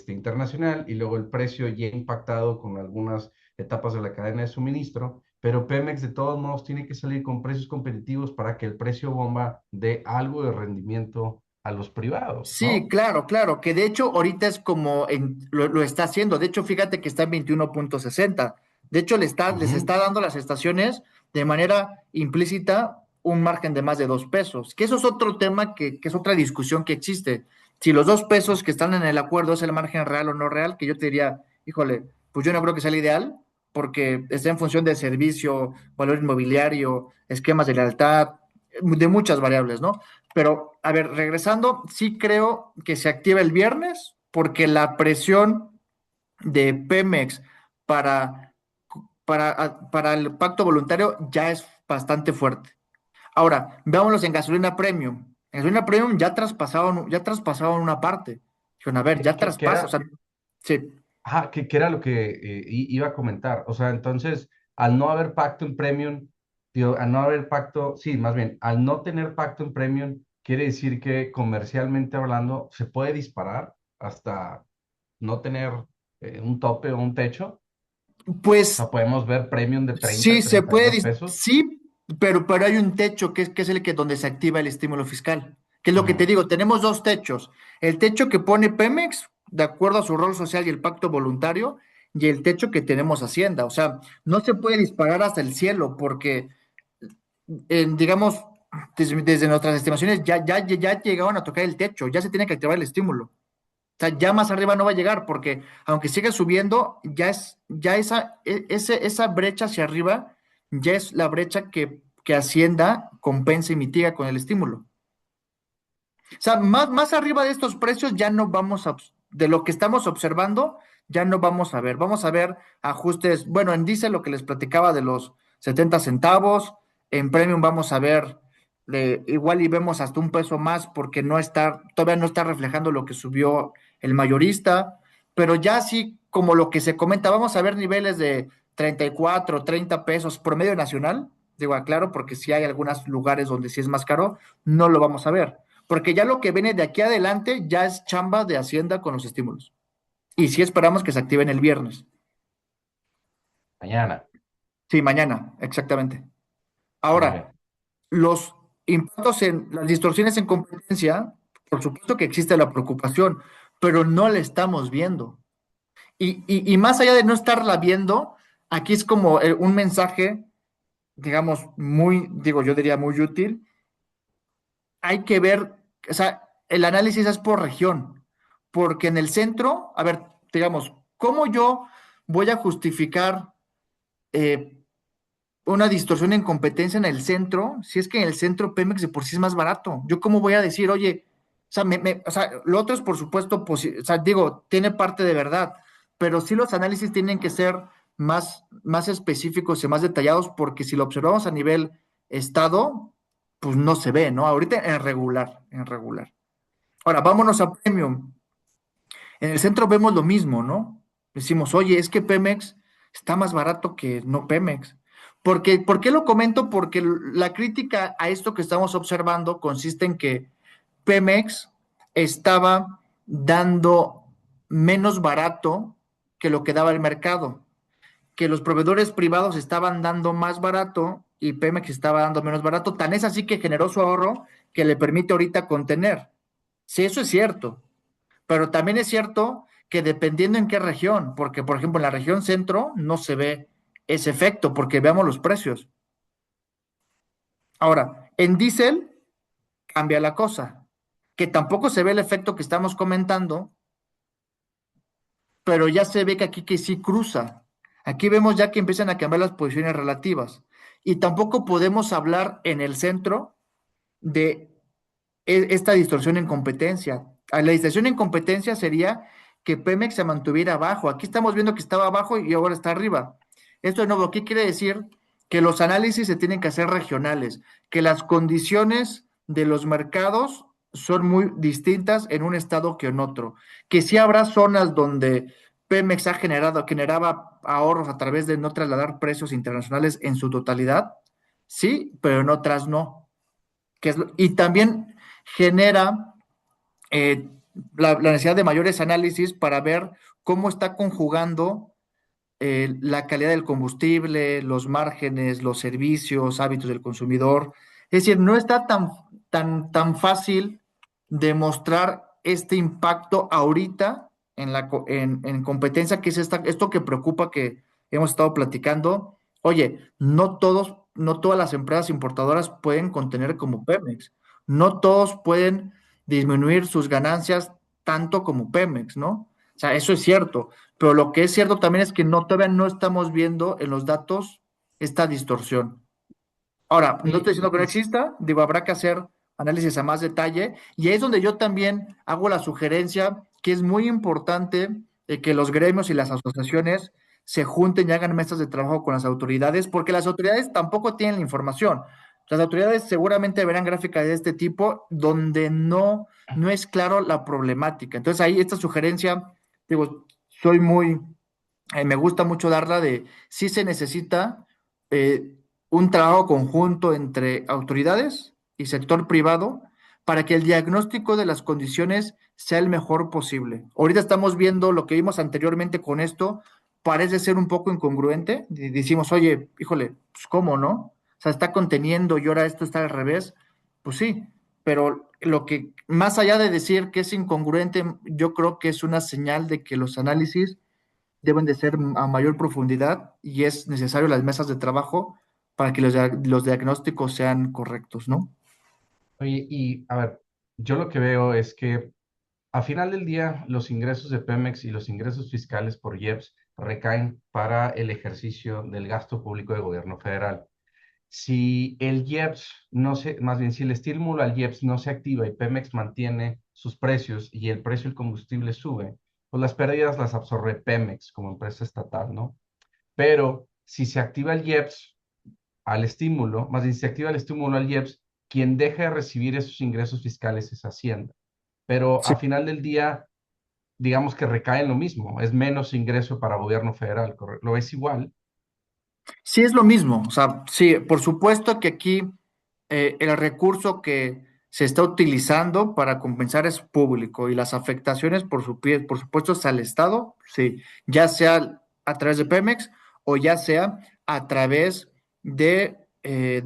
internacional y luego el precio ya impactado con algunas etapas de la cadena de suministro, pero Pemex de todos modos tiene que salir con precios competitivos para que el precio bomba dé algo de rendimiento a los privados, Sí, ¿no? claro, claro, que de hecho ahorita es como lo está haciendo. De hecho, fíjate que está en 21.60. De hecho, les Ujú. está dando a las estaciones de manera implícita un margen de más de 2 pesos. Que eso es otro tema que es otra discusión que existe. Si los 2 pesos que están en el acuerdo es el margen real o no real, que yo te diría, híjole, pues yo no creo que sea el ideal, porque está en función de servicio, valor inmobiliario, esquemas de lealtad, de muchas variables, ¿no? Pero, a ver, regresando, sí creo que se activa el viernes porque la presión de Pemex para, para el pacto voluntario ya es bastante fuerte. Ahora, veámoslos en gasolina premium. En gasolina premium ya traspasaron una parte. Dijeron, a ver, Que, ya que, que traspasa, o era, sea, sí. que era lo que iba a comentar. O sea, entonces, al no haber pacto en premium, digo, al no haber pacto, sí, más bien, al no tener pacto en premium, quiere decir que comercialmente hablando se puede disparar hasta no tener un tope o un techo. O Pues sea, podemos ver premium de 30 sí, y se puede, 32 pesos. sí, pero hay un techo que es el que donde se activa el estímulo fiscal. Que es lo que te Ujú. digo, tenemos dos techos. El techo que pone Pemex, de acuerdo a su rol social y el pacto voluntario, y el techo que tenemos Hacienda. O sea, no se puede disparar hasta el cielo porque, digamos, desde nuestras estimaciones ya llegaron a tocar el techo, ya se tiene que activar el estímulo. O sea, ya más arriba no va a llegar porque aunque siga subiendo, ya esa brecha hacia arriba ya es la brecha que Hacienda compensa y mitiga con el estímulo. O sea, más arriba de estos precios ya no vamos de lo que estamos observando, ya no vamos a ver. Vamos a ver ajustes, bueno, en diésel lo que les platicaba de los 70 centavos, en premium vamos a ver, igual y vemos hasta 1 peso más porque todavía no está reflejando lo que subió el mayorista, pero ya sí, como lo que se comenta, vamos a ver niveles de 34, 30 pesos promedio nacional, digo, aclaro, porque si hay algunos lugares donde sí es más caro, no lo vamos a ver porque ya lo que viene de aquí adelante ya es chamba de Hacienda con los estímulos. Y sí esperamos que se activen el viernes. Mañana. Sí, mañana, exactamente. Muy bien. Ahora, los impactos en las distorsiones en competencia, por supuesto que existe la preocupación, pero no la estamos viendo. Y más allá de no estarla viendo, aquí es como un mensaje, digamos, digo, yo diría muy útil. Hay que ver, o sea, el análisis es por región, porque en el centro, a ver, digamos, ¿cómo yo voy a justificar eh, una distorsión en competencia en el centro si es que en el centro Pemex de por sí es más barato? ¿Yo cómo voy a decir, oye, o sea, o sea lo otro es por supuesto, o sea, digo, tiene parte de verdad, pero sí los análisis tienen que ser más específicos y más detallados, porque si lo observamos a nivel estado, pues no se ve, ¿no? Ahorita en regular, en regular. Ahora, vámonos a Premium. En el centro vemos lo mismo, ¿no? Decimos, oye, es que Pemex está más barato que no Pemex. ¿Por qué lo comento? Porque la crítica a esto que estamos observando consiste en que Pemex estaba dando menos barato que lo que daba el mercado, que los proveedores privados estaban dando más barato y Pemex estaba dando menos barato. Tan es así que generó su ahorro que le permite ahorita contener. Sí, eso es cierto, pero también es cierto que dependiendo en qué región, porque por ejemplo en la región centro no se ve ese efecto, porque veamos los precios. Ahora, en diésel cambia la cosa, que tampoco se ve el efecto que estamos comentando, pero ya se ve que aquí que sí cruza. Aquí vemos ya que empiezan a cambiar las posiciones relativas. Y tampoco podemos hablar en el centro de esta distorsión en competencia. La distorsión en competencia sería que Pemex se mantuviera abajo. Aquí estamos viendo que estaba abajo y ahora está arriba. Esto de nuevo, ¿qué quiere decir? Que los análisis se tienen que hacer regionales, que las condiciones de los mercados son muy distintas en un estado que en otro, que sí habrá zonas donde Pemex generaba ahorros a través de no trasladar precios internacionales en su totalidad, sí, pero en otras no. Y también genera eh, la necesidad de mayores análisis para ver cómo está conjugando la calidad del combustible, los márgenes, los servicios, hábitos del consumidor. Es decir, no está tan fácil demostrar este impacto ahorita en competencia, que es esto que preocupa que hemos estado platicando. Oye, no todas las empresas importadoras pueden contener como Pemex. No todos pueden disminuir sus ganancias tanto como Pemex, ¿no? O sea, eso es cierto. Pero lo que es cierto también es que todavía no estamos viendo en los datos esta distorsión. Ahora, no estoy Oye, diciendo que no exista, digo, habrá que hacer análisis a más detalle, y ahí es donde yo también hago la sugerencia que es muy importante que los gremios y las asociaciones se junten y hagan mesas de trabajo con las autoridades, porque las autoridades tampoco tienen la información. Las autoridades seguramente verán gráficas de este tipo donde no es claro la problemática. Entonces ahí esta sugerencia, digo, soy muy, me gusta mucho darla de si se necesita eh, un trabajo conjunto entre autoridades y sector privado para que el diagnóstico de las condiciones sea el mejor posible. Ahorita estamos viendo lo que vimos anteriormente con esto, parece ser un poco incongruente. Decimos, oye, híjole, pues ¿cómo no? O sea, está conteniendo y ahora esto está al revés. Pues sí, pero lo que, más allá de decir que es incongruente, yo creo que es una señal de que los análisis deben de ser a mayor profundidad y es necesario las mesas de trabajo para que los diagnósticos sean correctos, ¿no? y a ver, yo lo que veo es que a final del día los ingresos de Pemex y los ingresos fiscales por IEPS recaen para el ejercicio del gasto público de gobierno federal. Si el IEPS no se, más bien si el estímulo al IEPS no se activa y Pemex mantiene sus precios y el precio del combustible sube, pues las pérdidas las absorbe Pemex como empresa estatal, ¿no? Pero si se activa el IEPS al estímulo, más bien si se activa el estímulo al IEPS, quien deja de recibir esos ingresos fiscales es Hacienda. Pero Sí, a final del día, digamos que recae en lo mismo, es menos ingreso para gobierno federal, ¿lo es igual? sí es lo mismo, o sea, sí, por supuesto que aquí el recurso que se está utilizando para compensar es público y las afectaciones, por supuesto, es al Estado, sí, ya sea a través de Pemex o ya sea a través de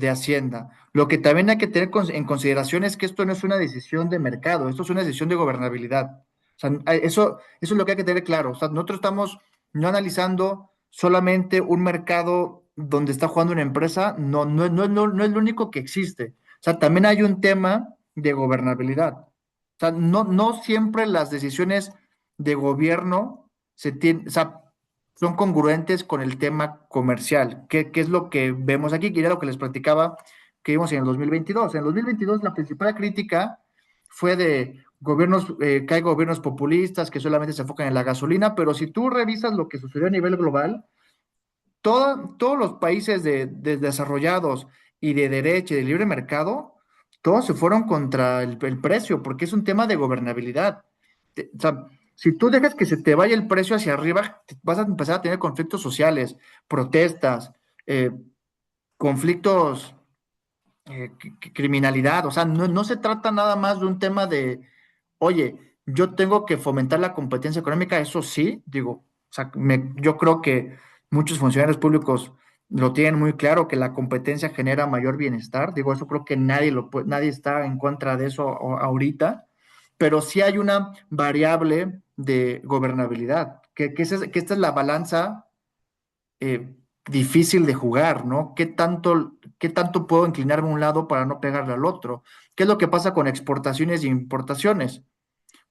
Hacienda. Lo que también hay que tener en consideración es que esto no es una decisión de mercado, esto es una decisión de gobernabilidad. O sea, eso es lo que hay que tener claro. O sea, nosotros estamos no analizando solamente un mercado donde está jugando una empresa, no es lo único que existe. O sea, también hay un tema de gobernabilidad. O sea, no siempre las decisiones de gobierno o sea, son congruentes con el tema comercial, que es lo que vemos aquí, que era lo que les platicaba que vimos en el 2022. En el 2022 la principal crítica fue de gobiernos, que hay gobiernos populistas que solamente se enfocan en la gasolina, pero si tú revisas lo que sucedió a nivel global, todos los países desarrollados y de derecha y de libre mercado todos se fueron contra el precio, porque es un tema de gobernabilidad. O sea, si tú dejas que se te vaya el precio hacia arriba, vas a empezar a tener conflictos sociales, protestas, eh, conflictos, criminalidad. O sea, no se trata nada más de un tema de, oye, yo tengo que fomentar la competencia económica, eso sí, digo, o sea, yo creo que muchos funcionarios públicos lo tienen muy claro, que la competencia genera mayor bienestar. Digo, eso creo que nadie está en contra de eso ahorita, pero sí hay una variable de gobernabilidad, que esta es la balanza, eh, difícil de jugar, ¿no? Qué tanto puedo inclinarme a un lado para no pegarle al otro? ¿Qué es lo que pasa con exportaciones y importaciones?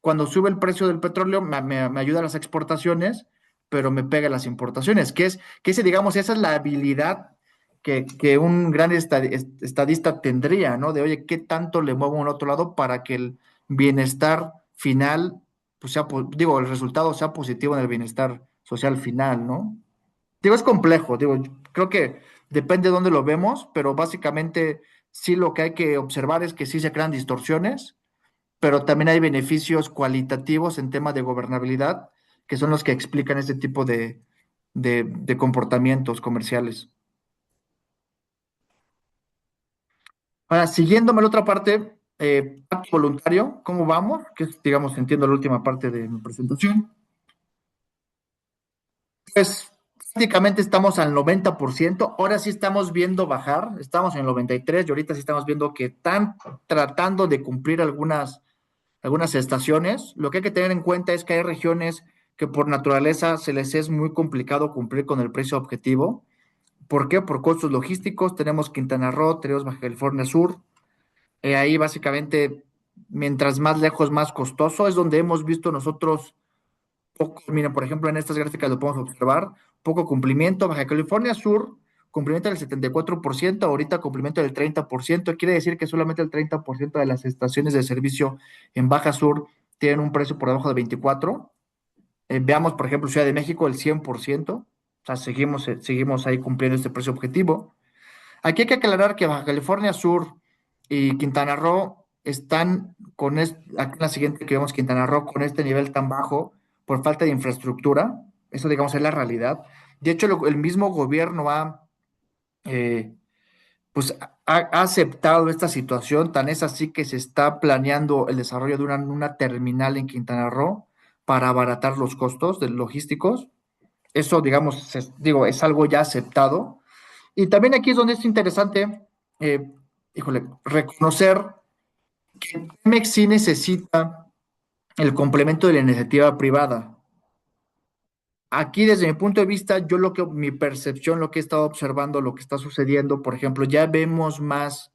Cuando sube el precio del petróleo, me ayuda a las exportaciones, pero me pega a las importaciones, digamos, esa es la habilidad que un gran estadista tendría, ¿no? De, oye, ¿qué tanto le muevo a un otro lado para que el bienestar final, pues digo, el resultado sea positivo en el bienestar social final, ¿no? Digo, es complejo, digo, creo que depende de dónde lo vemos, pero básicamente sí lo que hay que observar es que sí se crean distorsiones, pero también hay beneficios cualitativos en temas de gobernabilidad, que son los que explican este tipo de comportamientos comerciales. Ahora, siguiéndome la otra parte, pacto voluntario, ¿cómo vamos? Que es, digamos, entiendo la última parte de mi presentación. Pues prácticamente estamos al 90%. Ahora sí estamos viendo bajar, estamos en el 93% y ahorita sí estamos viendo que están tratando de cumplir algunas estaciones. Lo que hay que tener en cuenta es que hay regiones que por naturaleza se les es muy complicado cumplir con el precio objetivo. ¿Por qué? Por costos logísticos. Tenemos Quintana Roo, tenemos Baja California Sur. Ahí básicamente, mientras más lejos, más costoso. Es donde hemos visto nosotros poco, miren, por ejemplo, en estas gráficas lo podemos observar, poco cumplimiento. Baja California Sur cumplimiento del 74%, ahorita cumplimiento del 30%. Quiere decir que solamente el 30% de las estaciones de servicio en Baja Sur tienen un precio por debajo de 24. Veamos, por ejemplo, Ciudad de México, el 100%. O sea, seguimos ahí cumpliendo este precio objetivo. Aquí hay que aclarar que Baja California Sur y Quintana Roo están aquí en la siguiente que vemos Quintana Roo con este nivel tan bajo por falta de infraestructura. Eso, digamos, es la realidad. De hecho, el mismo gobierno eh, ha aceptado esta situación, tan es así que se está planeando el desarrollo de una terminal en Quintana Roo para abaratar los costos de logísticos. Eso, digamos, es algo ya aceptado. Y también aquí es donde es interesante, eh, reconocer que Pemex sí necesita el complemento de la iniciativa privada. Aquí, desde mi punto de vista, mi percepción, lo que he estado observando, lo que está sucediendo, por ejemplo, ya vemos más,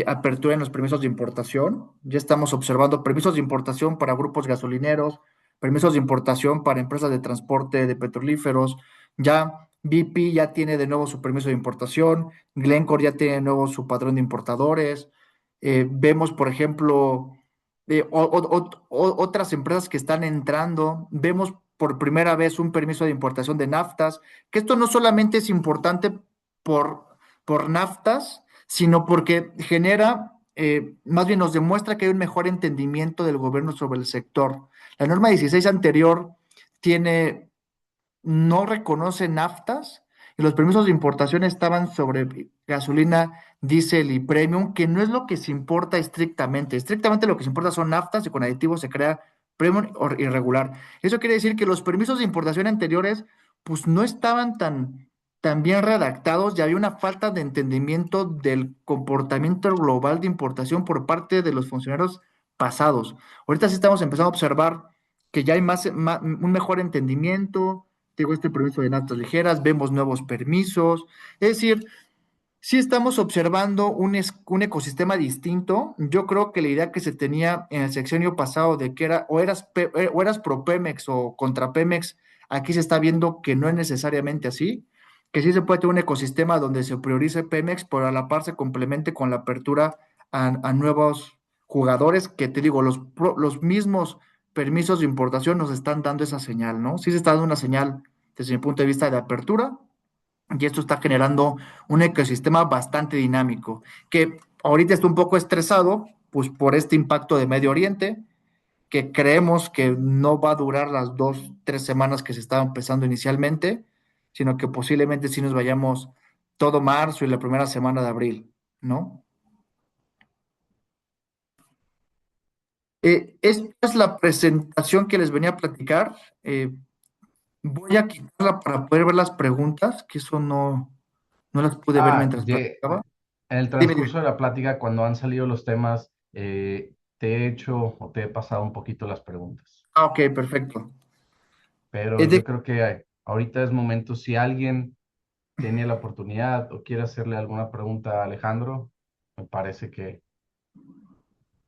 apertura en los permisos de importación. Ya estamos observando permisos de importación para grupos gasolineros, permisos de importación para empresas de transporte de petrolíferos. Ya BP ya tiene de nuevo su permiso de importación, Glencore ya tiene de nuevo su padrón de importadores. Vemos, por ejemplo, otras empresas que están entrando. Vemos por primera vez un permiso de importación de naftas, que esto no solamente es importante por, por naftas, sino porque genera, más bien nos demuestra que hay un mejor entendimiento del gobierno sobre el sector. La norma 16 anterior tiene, no reconoce naftas y los permisos de importación estaban sobre gasolina, diésel y premium, que no es lo que se importa estrictamente. Estrictamente lo que se importa son naftas y con aditivos se crea premium irregular. Eso quiere decir que los permisos de importación anteriores pues no estaban tan bien redactados y había una falta de entendimiento del comportamiento global de importación por parte de los funcionarios pasados. Ahorita sí estamos empezando a observar que ya hay un mejor entendimiento. Digo, este permiso de naftas ligeras, vemos nuevos permisos. Es decir, sí estamos observando un ecosistema distinto. Yo creo que la idea que se tenía en el sexenio pasado de que o eras pro Pemex o contra Pemex, aquí se está viendo que no es necesariamente así, que sí se puede tener un ecosistema donde se priorice Pemex, pero a la par se complemente con la apertura a nuevos jugadores, que te digo, los mismos permisos de importación nos están dando esa señal, ¿no? Sí se está dando una señal desde mi punto de vista de apertura, y esto está generando un ecosistema bastante dinámico, que ahorita está un poco estresado, pues por este impacto de Medio Oriente, que creemos que no va a durar las 2, 3 semanas que se estaban empezando inicialmente, sino que posiblemente sí nos vayamos todo marzo y la primera semana de abril, ¿no? Esta es la presentación que les venía a platicar. Voy a quitarla para poder ver las preguntas, que eso no las pude ver Ah, mientras platicaba. en el Dime, transcurso dime. de la plática, cuando han salido los temas, te he hecho o te he pasado un poquito las preguntas. Ah, ok, perfecto. Pero De- yo creo que ahorita es momento, si alguien tiene la oportunidad o quiere hacerle alguna pregunta a Alejandro, me parece que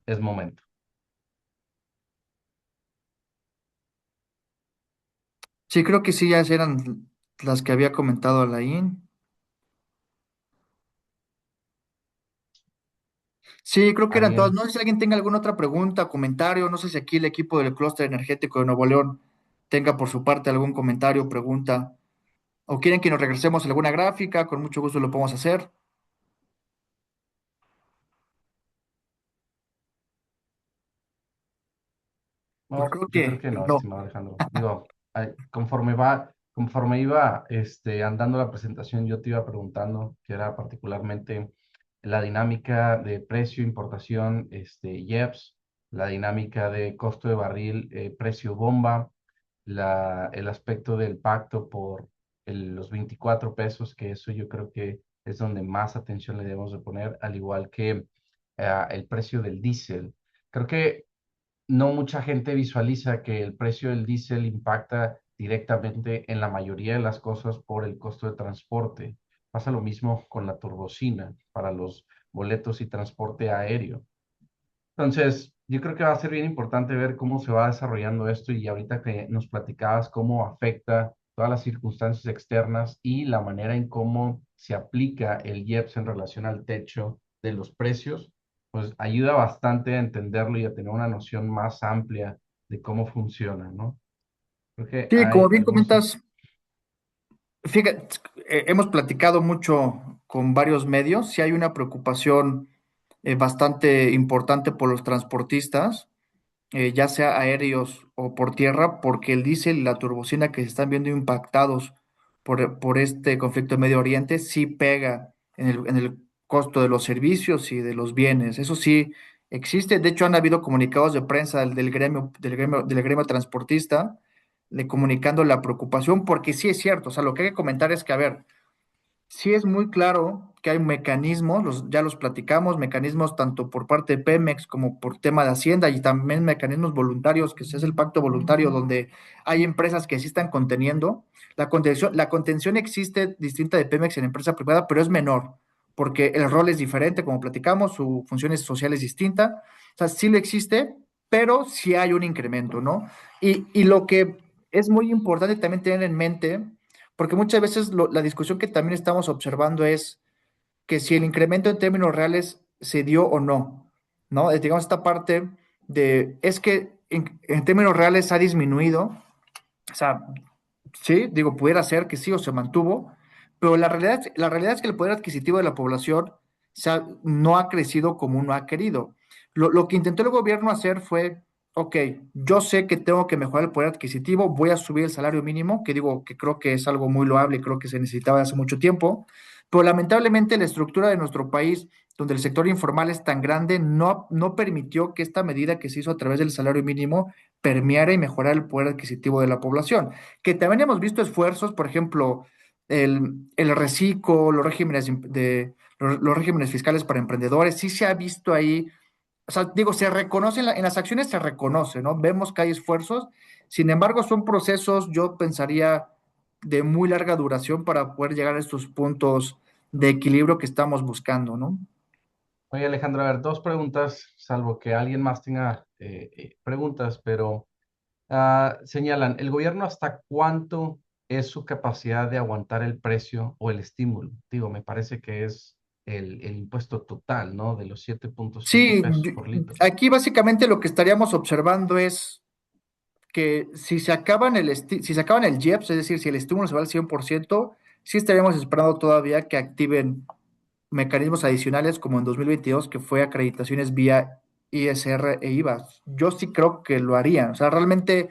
es momento. sí, creo que sí, ya eran las que había comentado Alain. Sí, creo que eran todas. ¿Alguien? No sé si alguien tenga alguna otra pregunta, comentario. No sé si aquí el equipo del clúster energético de Nuevo León tenga por su parte algún comentario, pregunta. O quieren que nos regresemos a alguna gráfica, con mucho gusto lo podemos hacer. Pues No, creo yo creo que que no, no. estimado Alejandro. Digo, conforme iba andando la presentación, yo te iba preguntando, que era particularmente la dinámica de precio, importación, IEPS, la dinámica de costo de barril, precio bomba, el aspecto del pacto por los 24 pesos, que eso yo creo que es donde más atención le debemos de poner, al igual que el precio del diésel. Creo que no mucha gente visualiza que el precio del diésel impacta directamente en la mayoría de las cosas por el costo de transporte. Pasa lo mismo con la turbocina para los boletos y transporte aéreo. Entonces, yo creo que va a ser bien importante ver cómo se va desarrollando esto y ahorita que nos platicabas cómo afecta todas las circunstancias externas y la manera en cómo se aplica el IEPS en relación al techo de los precios, pues ayuda bastante a entenderlo y a tener una noción más amplia de cómo funciona, ¿no? Creo que Sí, como hay bien algunos... comentas, fíjate, hemos platicado mucho con varios medios. Sí hay una preocupación bastante importante por los transportistas, ya sea aéreos o por tierra, porque el diésel y la turbocina que se están viendo impactados por este conflicto en Medio Oriente sí pega en el costo de los servicios y de los bienes. Eso sí existe. De hecho, han habido comunicados de prensa del gremio transportista comunicando la preocupación, porque sí es cierto. O sea, lo que hay que comentar es que, a ver, sí es muy claro que hay mecanismos, ya los platicamos, mecanismos tanto por parte de Pemex como por tema de Hacienda y también mecanismos voluntarios, que es el pacto voluntario, donde hay empresas que sí están conteniendo. La contención existe distinta de Pemex en empresa privada, pero es menor, porque el rol es diferente, como platicamos, su función social es distinta. O sea, sí lo existe, pero sí hay un incremento, ¿no? Y lo que es muy importante también tener en mente porque muchas veces la discusión que también estamos observando es que si el incremento en términos reales se dio o no, ¿no? Digamos, esta parte es que en términos reales ha disminuido, o sea, sí, digo, pudiera ser que sí o se mantuvo, pero la realidad es que el poder adquisitivo de la población no ha crecido como uno ha querido. Lo que intentó el gobierno hacer fue, ok, yo sé que tengo que mejorar el poder adquisitivo, voy a subir el salario mínimo, que digo que creo que es algo muy loable y creo que se necesitaba hace mucho tiempo, pero lamentablemente la estructura de nuestro país, donde el sector informal es tan grande, no permitió que esta medida que se hizo a través del salario mínimo permeara y mejorara el poder adquisitivo de la población. Que también hemos visto esfuerzos, por ejemplo, el reciclo, los regímenes fiscales para emprendedores, sí se ha visto ahí, o sea, digo, se reconoce en las acciones, se reconoce, ¿no? Vemos que hay esfuerzos, sin embargo, son procesos, yo pensaría, de muy larga duración para poder llegar a estos puntos de equilibrio que estamos buscando, ¿no? Oye, Alejandro, a ver, dos preguntas, salvo que alguien más tenga preguntas, pero señalan, ¿el gobierno hasta cuánto es su capacidad de aguantar el precio o el estímulo? Digo, me parece que es el impuesto total, ¿no? De los 7.5 Sí, pesos por litro. aquí básicamente lo que estaríamos observando es que si se acaban el IEPS, es decir, si el estímulo se va al 100%, sí estaríamos esperando todavía que activen mecanismos adicionales como en 2022, que fue acreditaciones vía ISR e IVA. Yo sí creo que lo harían. O sea, realmente,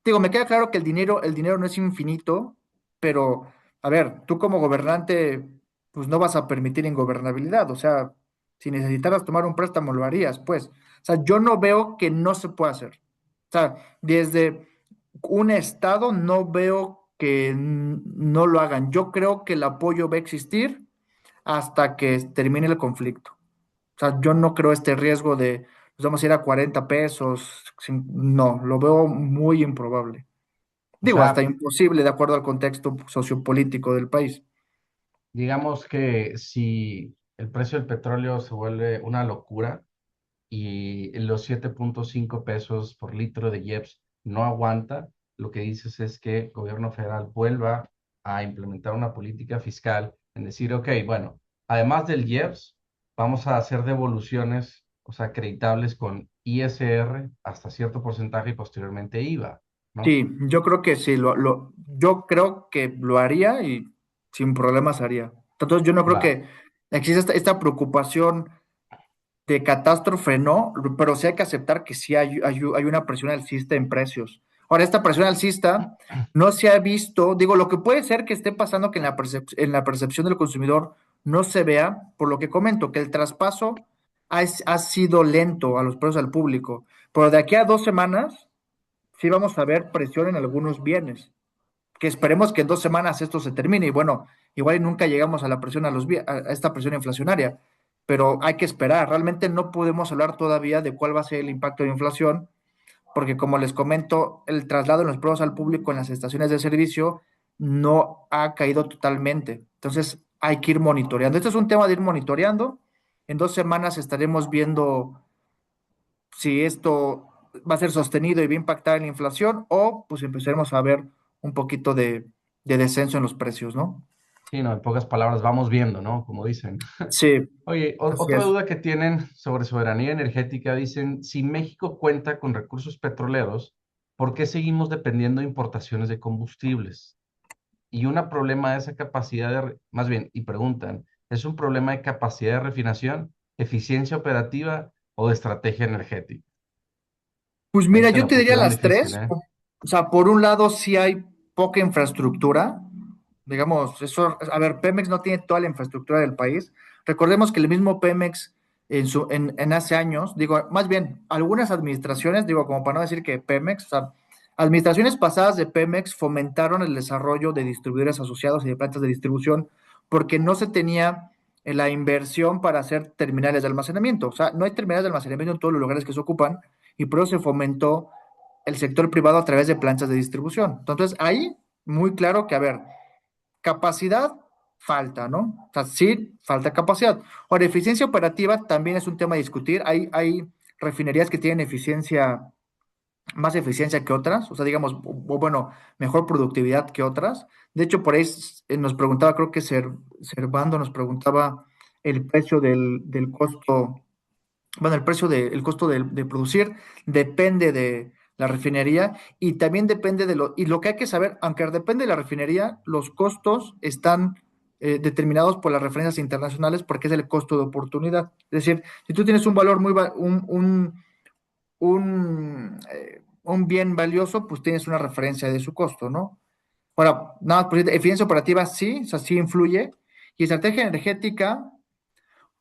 digo, me queda claro que el dinero no es infinito, pero, a ver, tú como gobernante, pues no vas a permitir ingobernabilidad. O sea, si necesitaras tomar un préstamo, lo harías, pues. O sea, yo no veo que no se pueda hacer. O sea, desde un estado no veo que no lo hagan. Yo creo que el apoyo va a existir hasta que termine el conflicto. O sea, yo no creo este riesgo de, pues vamos a ir a 40 pesos. No, lo veo muy improbable. O Digo, hasta sea, imposible de acuerdo al contexto sociopolítico del país. digamos que si el precio del petróleo se vuelve una locura y los 7.5 pesos por litro de IEPS no aguanta, lo que dices es que el gobierno federal vuelva a implementar una política fiscal en decir, ok, bueno, además del IEPS, vamos a hacer devoluciones, o sea, acreditables con ISR hasta cierto porcentaje y posteriormente IVA, ¿no? Sí, yo creo que sí, yo creo que lo haría y sin problemas haría. Entonces, yo no creo Va. que exista esta preocupación de catástrofe, no, pero sí hay que aceptar que sí hay una presión alcista en precios. Ahora, esta presión alcista no se ha visto, digo, lo que puede ser que esté pasando que en la percepción del consumidor no se vea, por lo que comento, que el traspaso ha sido lento a los precios al público, pero de aquí a 2 semanas sí vamos a ver presión en algunos bienes, que esperemos que en 2 semanas esto se termine y bueno, igual y nunca llegamos a la presión a esta presión inflacionaria, pero hay que esperar. Realmente no podemos hablar todavía de cuál va a ser el impacto de inflación, porque como les comento, el traslado de los precios al público en las estaciones de servicio no ha caído totalmente. Entonces hay que ir monitoreando. Este es un tema de ir monitoreando. En 2 semanas estaremos viendo si esto va a ser sostenido y va a impactar en la inflación o pues empezaremos a ver un poquito de descenso en los precios, ¿no? Sí, no, en pocas palabras, vamos viendo, ¿no? Como dicen. Sí, Oye, así otra es. duda que tienen sobre soberanía energética, dicen, si México cuenta con recursos petroleros, ¿por qué seguimos dependiendo de importaciones de combustibles? Y un problema de esa capacidad más bien, y preguntan, ¿es un problema de capacidad de refinación, eficiencia operativa o de estrategia energética? Pues Ahí mira, te yo la te diría pusieron las difícil, tres. ¿eh? O sea, por un lado sí hay poca infraestructura. Digamos, eso, a ver, Pemex no tiene toda la infraestructura del país. Recordemos que el mismo Pemex en hace años, digo, más bien, algunas administraciones, digo, como para no decir que Pemex, o sea, administraciones pasadas de Pemex fomentaron el desarrollo de distribuidores asociados y de plantas de distribución porque no se tenía la inversión para hacer terminales de almacenamiento. O sea, no hay terminales de almacenamiento en todos los lugares que se ocupan y por eso se fomentó el sector privado a través de plantas de distribución. Entonces, ahí, muy claro que, a ver, capacidad falta, ¿no? O sea, sí, falta capacidad. Ahora, eficiencia operativa también es un tema a discutir. Hay refinerías que tienen más eficiencia que otras, o sea, digamos, bueno, mejor productividad que otras. De hecho, por ahí nos preguntaba, creo que Servando nos preguntaba el precio del costo, bueno, el costo de producir depende de la refinería y también depende y lo que hay que saber, aunque depende de la refinería, los costos están determinados por las referencias internacionales porque es el costo de oportunidad. Es decir, si tú tienes un valor un bien valioso, pues tienes una referencia de su costo, ¿no? Ahora, nada más, por decirte, eficiencia operativa sí, o sea, sí influye. Y estrategia energética,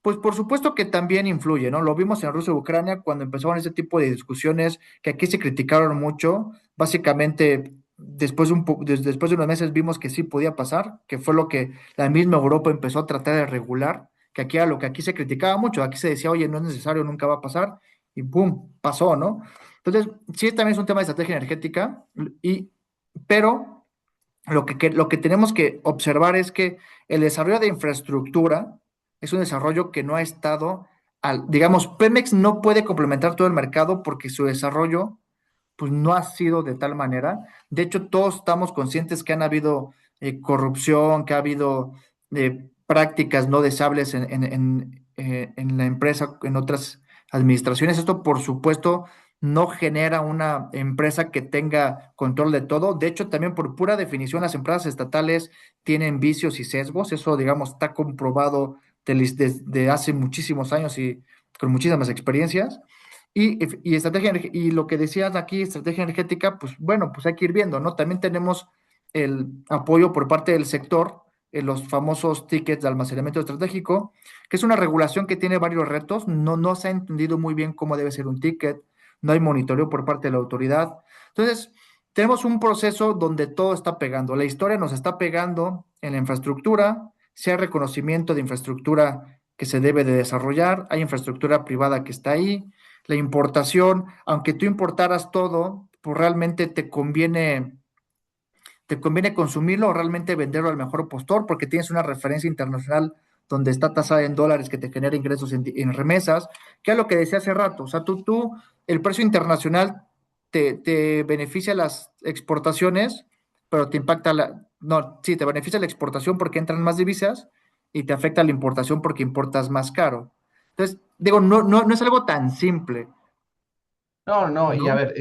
pues por supuesto que también influye, ¿no? Lo vimos en Rusia y Ucrania cuando empezaron ese tipo de discusiones que aquí se criticaron mucho. Básicamente, después de unos meses vimos que sí podía pasar, que fue lo que la misma Europa empezó a tratar de regular, que aquí era lo que aquí se criticaba mucho. Aquí se decía, oye, no es necesario, nunca va a pasar, y ¡pum! Pasó, ¿no? Entonces, sí, también es un tema de estrategia energética, pero lo que tenemos que observar es que el desarrollo de infraestructura es un desarrollo que no ha estado digamos, Pemex no puede complementar todo el mercado porque su desarrollo pues no ha sido de tal manera. De hecho, todos estamos conscientes que han habido corrupción, que ha habido prácticas no deseables en la empresa, en otras administraciones. Esto, por supuesto, no genera una empresa que tenga control de todo. De hecho, también por pura definición, las empresas estatales tienen vicios y sesgos. Eso, digamos, está comprobado de hace muchísimos años y con muchísimas experiencias. Y lo que decías aquí, estrategia energética, pues bueno, pues hay que ir viendo, ¿no? También tenemos el apoyo por parte del sector en los famosos tickets de almacenamiento estratégico, que es una regulación que tiene varios retos. No se ha entendido muy bien cómo debe ser un ticket, no hay monitoreo por parte de la autoridad. Entonces, tenemos un proceso donde todo está pegando. La historia nos está pegando en la infraestructura, sea reconocimiento de infraestructura que se debe de desarrollar, hay infraestructura privada que está ahí, la importación, aunque tú importaras todo, pues realmente te conviene consumirlo o realmente venderlo al mejor postor porque tienes una referencia internacional donde está tasada en dólares que te genera ingresos en remesas, que es lo que decía hace rato. O sea, el precio internacional te beneficia las exportaciones, pero te impacta no, sí, te beneficia la exportación porque entran más divisas y te afecta la importación porque importas más caro. Entonces, digo, no es algo tan simple, No, no, y a ¿no? ver,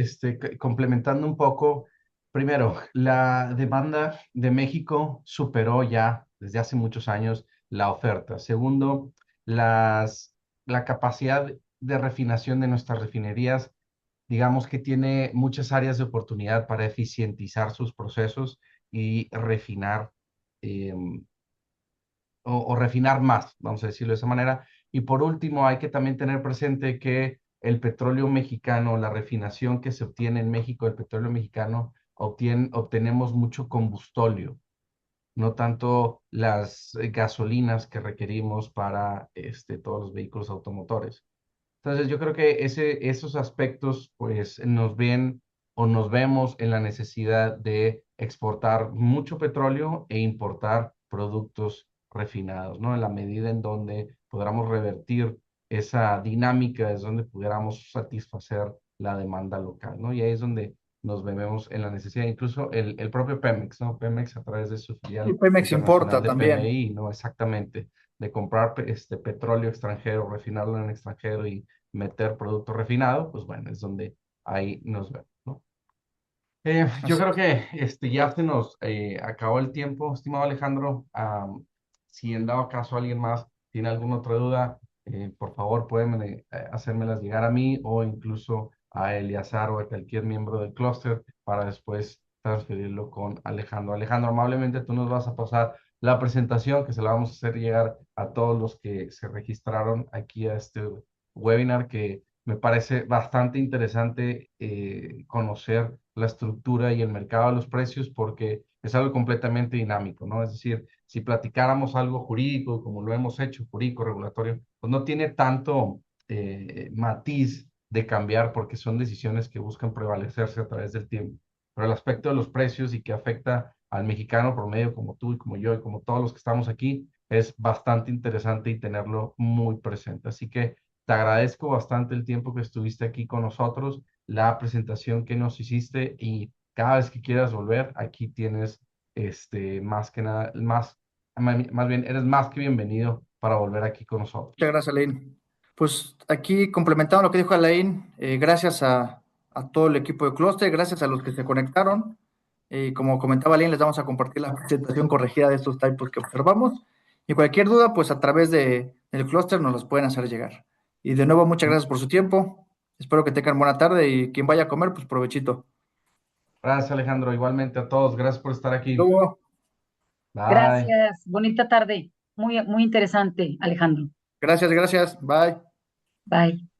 complementando un poco, primero, la demanda de México superó ya desde hace muchos años la oferta. Segundo, la capacidad de refinación de nuestras refinerías, digamos que tiene muchas áreas de oportunidad para eficientizar sus procesos y refinar, em, o refinar más, vamos a decirlo de esa manera. Y por último, hay que también tener presente que el petróleo mexicano, la refinación que se obtiene en México, el petróleo mexicano, obtenemos mucho combustóleo, no tanto las gasolinas que requerimos para todos los vehículos automotores. Entonces, yo creo que esos aspectos, pues, nos ven o nos vemos en la necesidad de exportar mucho petróleo e importar productos refinados, ¿no? En la medida en donde podamos revertir esa dinámica, es donde pudiéramos satisfacer la demanda local, ¿no? Y ahí es donde nos vemos en la necesidad, incluso el propio Pemex, ¿no? Pemex a través de su Y filial Pemex internacional importa de también. PMI, ¿no? Exactamente, de comprar petróleo extranjero, refinarlo en el extranjero y meter producto refinado, pues bueno, es donde ahí nos vemos, ¿no? Yo Así creo es. que ya se nos acabó el tiempo, estimado Alejandro. Si en dado caso alguien más tiene alguna otra duda, por favor pueden hacérmelas llegar a mí o incluso a Eleazar o a cualquier miembro del clúster para después transferirlo con Alejandro. Alejandro, amablemente tú nos vas a pasar la presentación que se la vamos a hacer llegar a todos los que se registraron aquí a este webinar que me parece bastante interesante conocer la estructura y el mercado de los precios porque es algo completamente dinámico, ¿no? Es decir, si platicáramos algo jurídico, como lo hemos hecho, jurídico, regulatorio, pues no tiene tanto matiz de cambiar porque son decisiones que buscan prevalecerse a través del tiempo. Pero el aspecto de los precios y que afecta al mexicano promedio como tú y como yo y como todos los que estamos aquí es bastante interesante y tenerlo muy presente. Así que te agradezco bastante el tiempo que estuviste aquí con nosotros, la presentación que nos hiciste y cada vez que quieras volver, aquí tienes más que nada, más bien, eres más que bienvenido para volver aquí con Muchas nosotros. gracias, Alain. Pues aquí complementando lo que dijo Alain, gracias a todo el equipo de Cluster, gracias a los que se conectaron. Como comentaba Alain, les vamos a compartir la presentación corregida de estos typos que observamos. Y cualquier duda, pues a través del Cluster nos los pueden hacer llegar. Y de nuevo, muchas gracias por su tiempo. Espero que tengan buena tarde y quien vaya a comer, pues provechito. Gracias, Alejandro. Igualmente a todos. Gracias por estar aquí. Luego, Bye. Gracias, bonita tarde. Muy, muy interesante, Alejandro. gracias, gracias. Bye. Bye.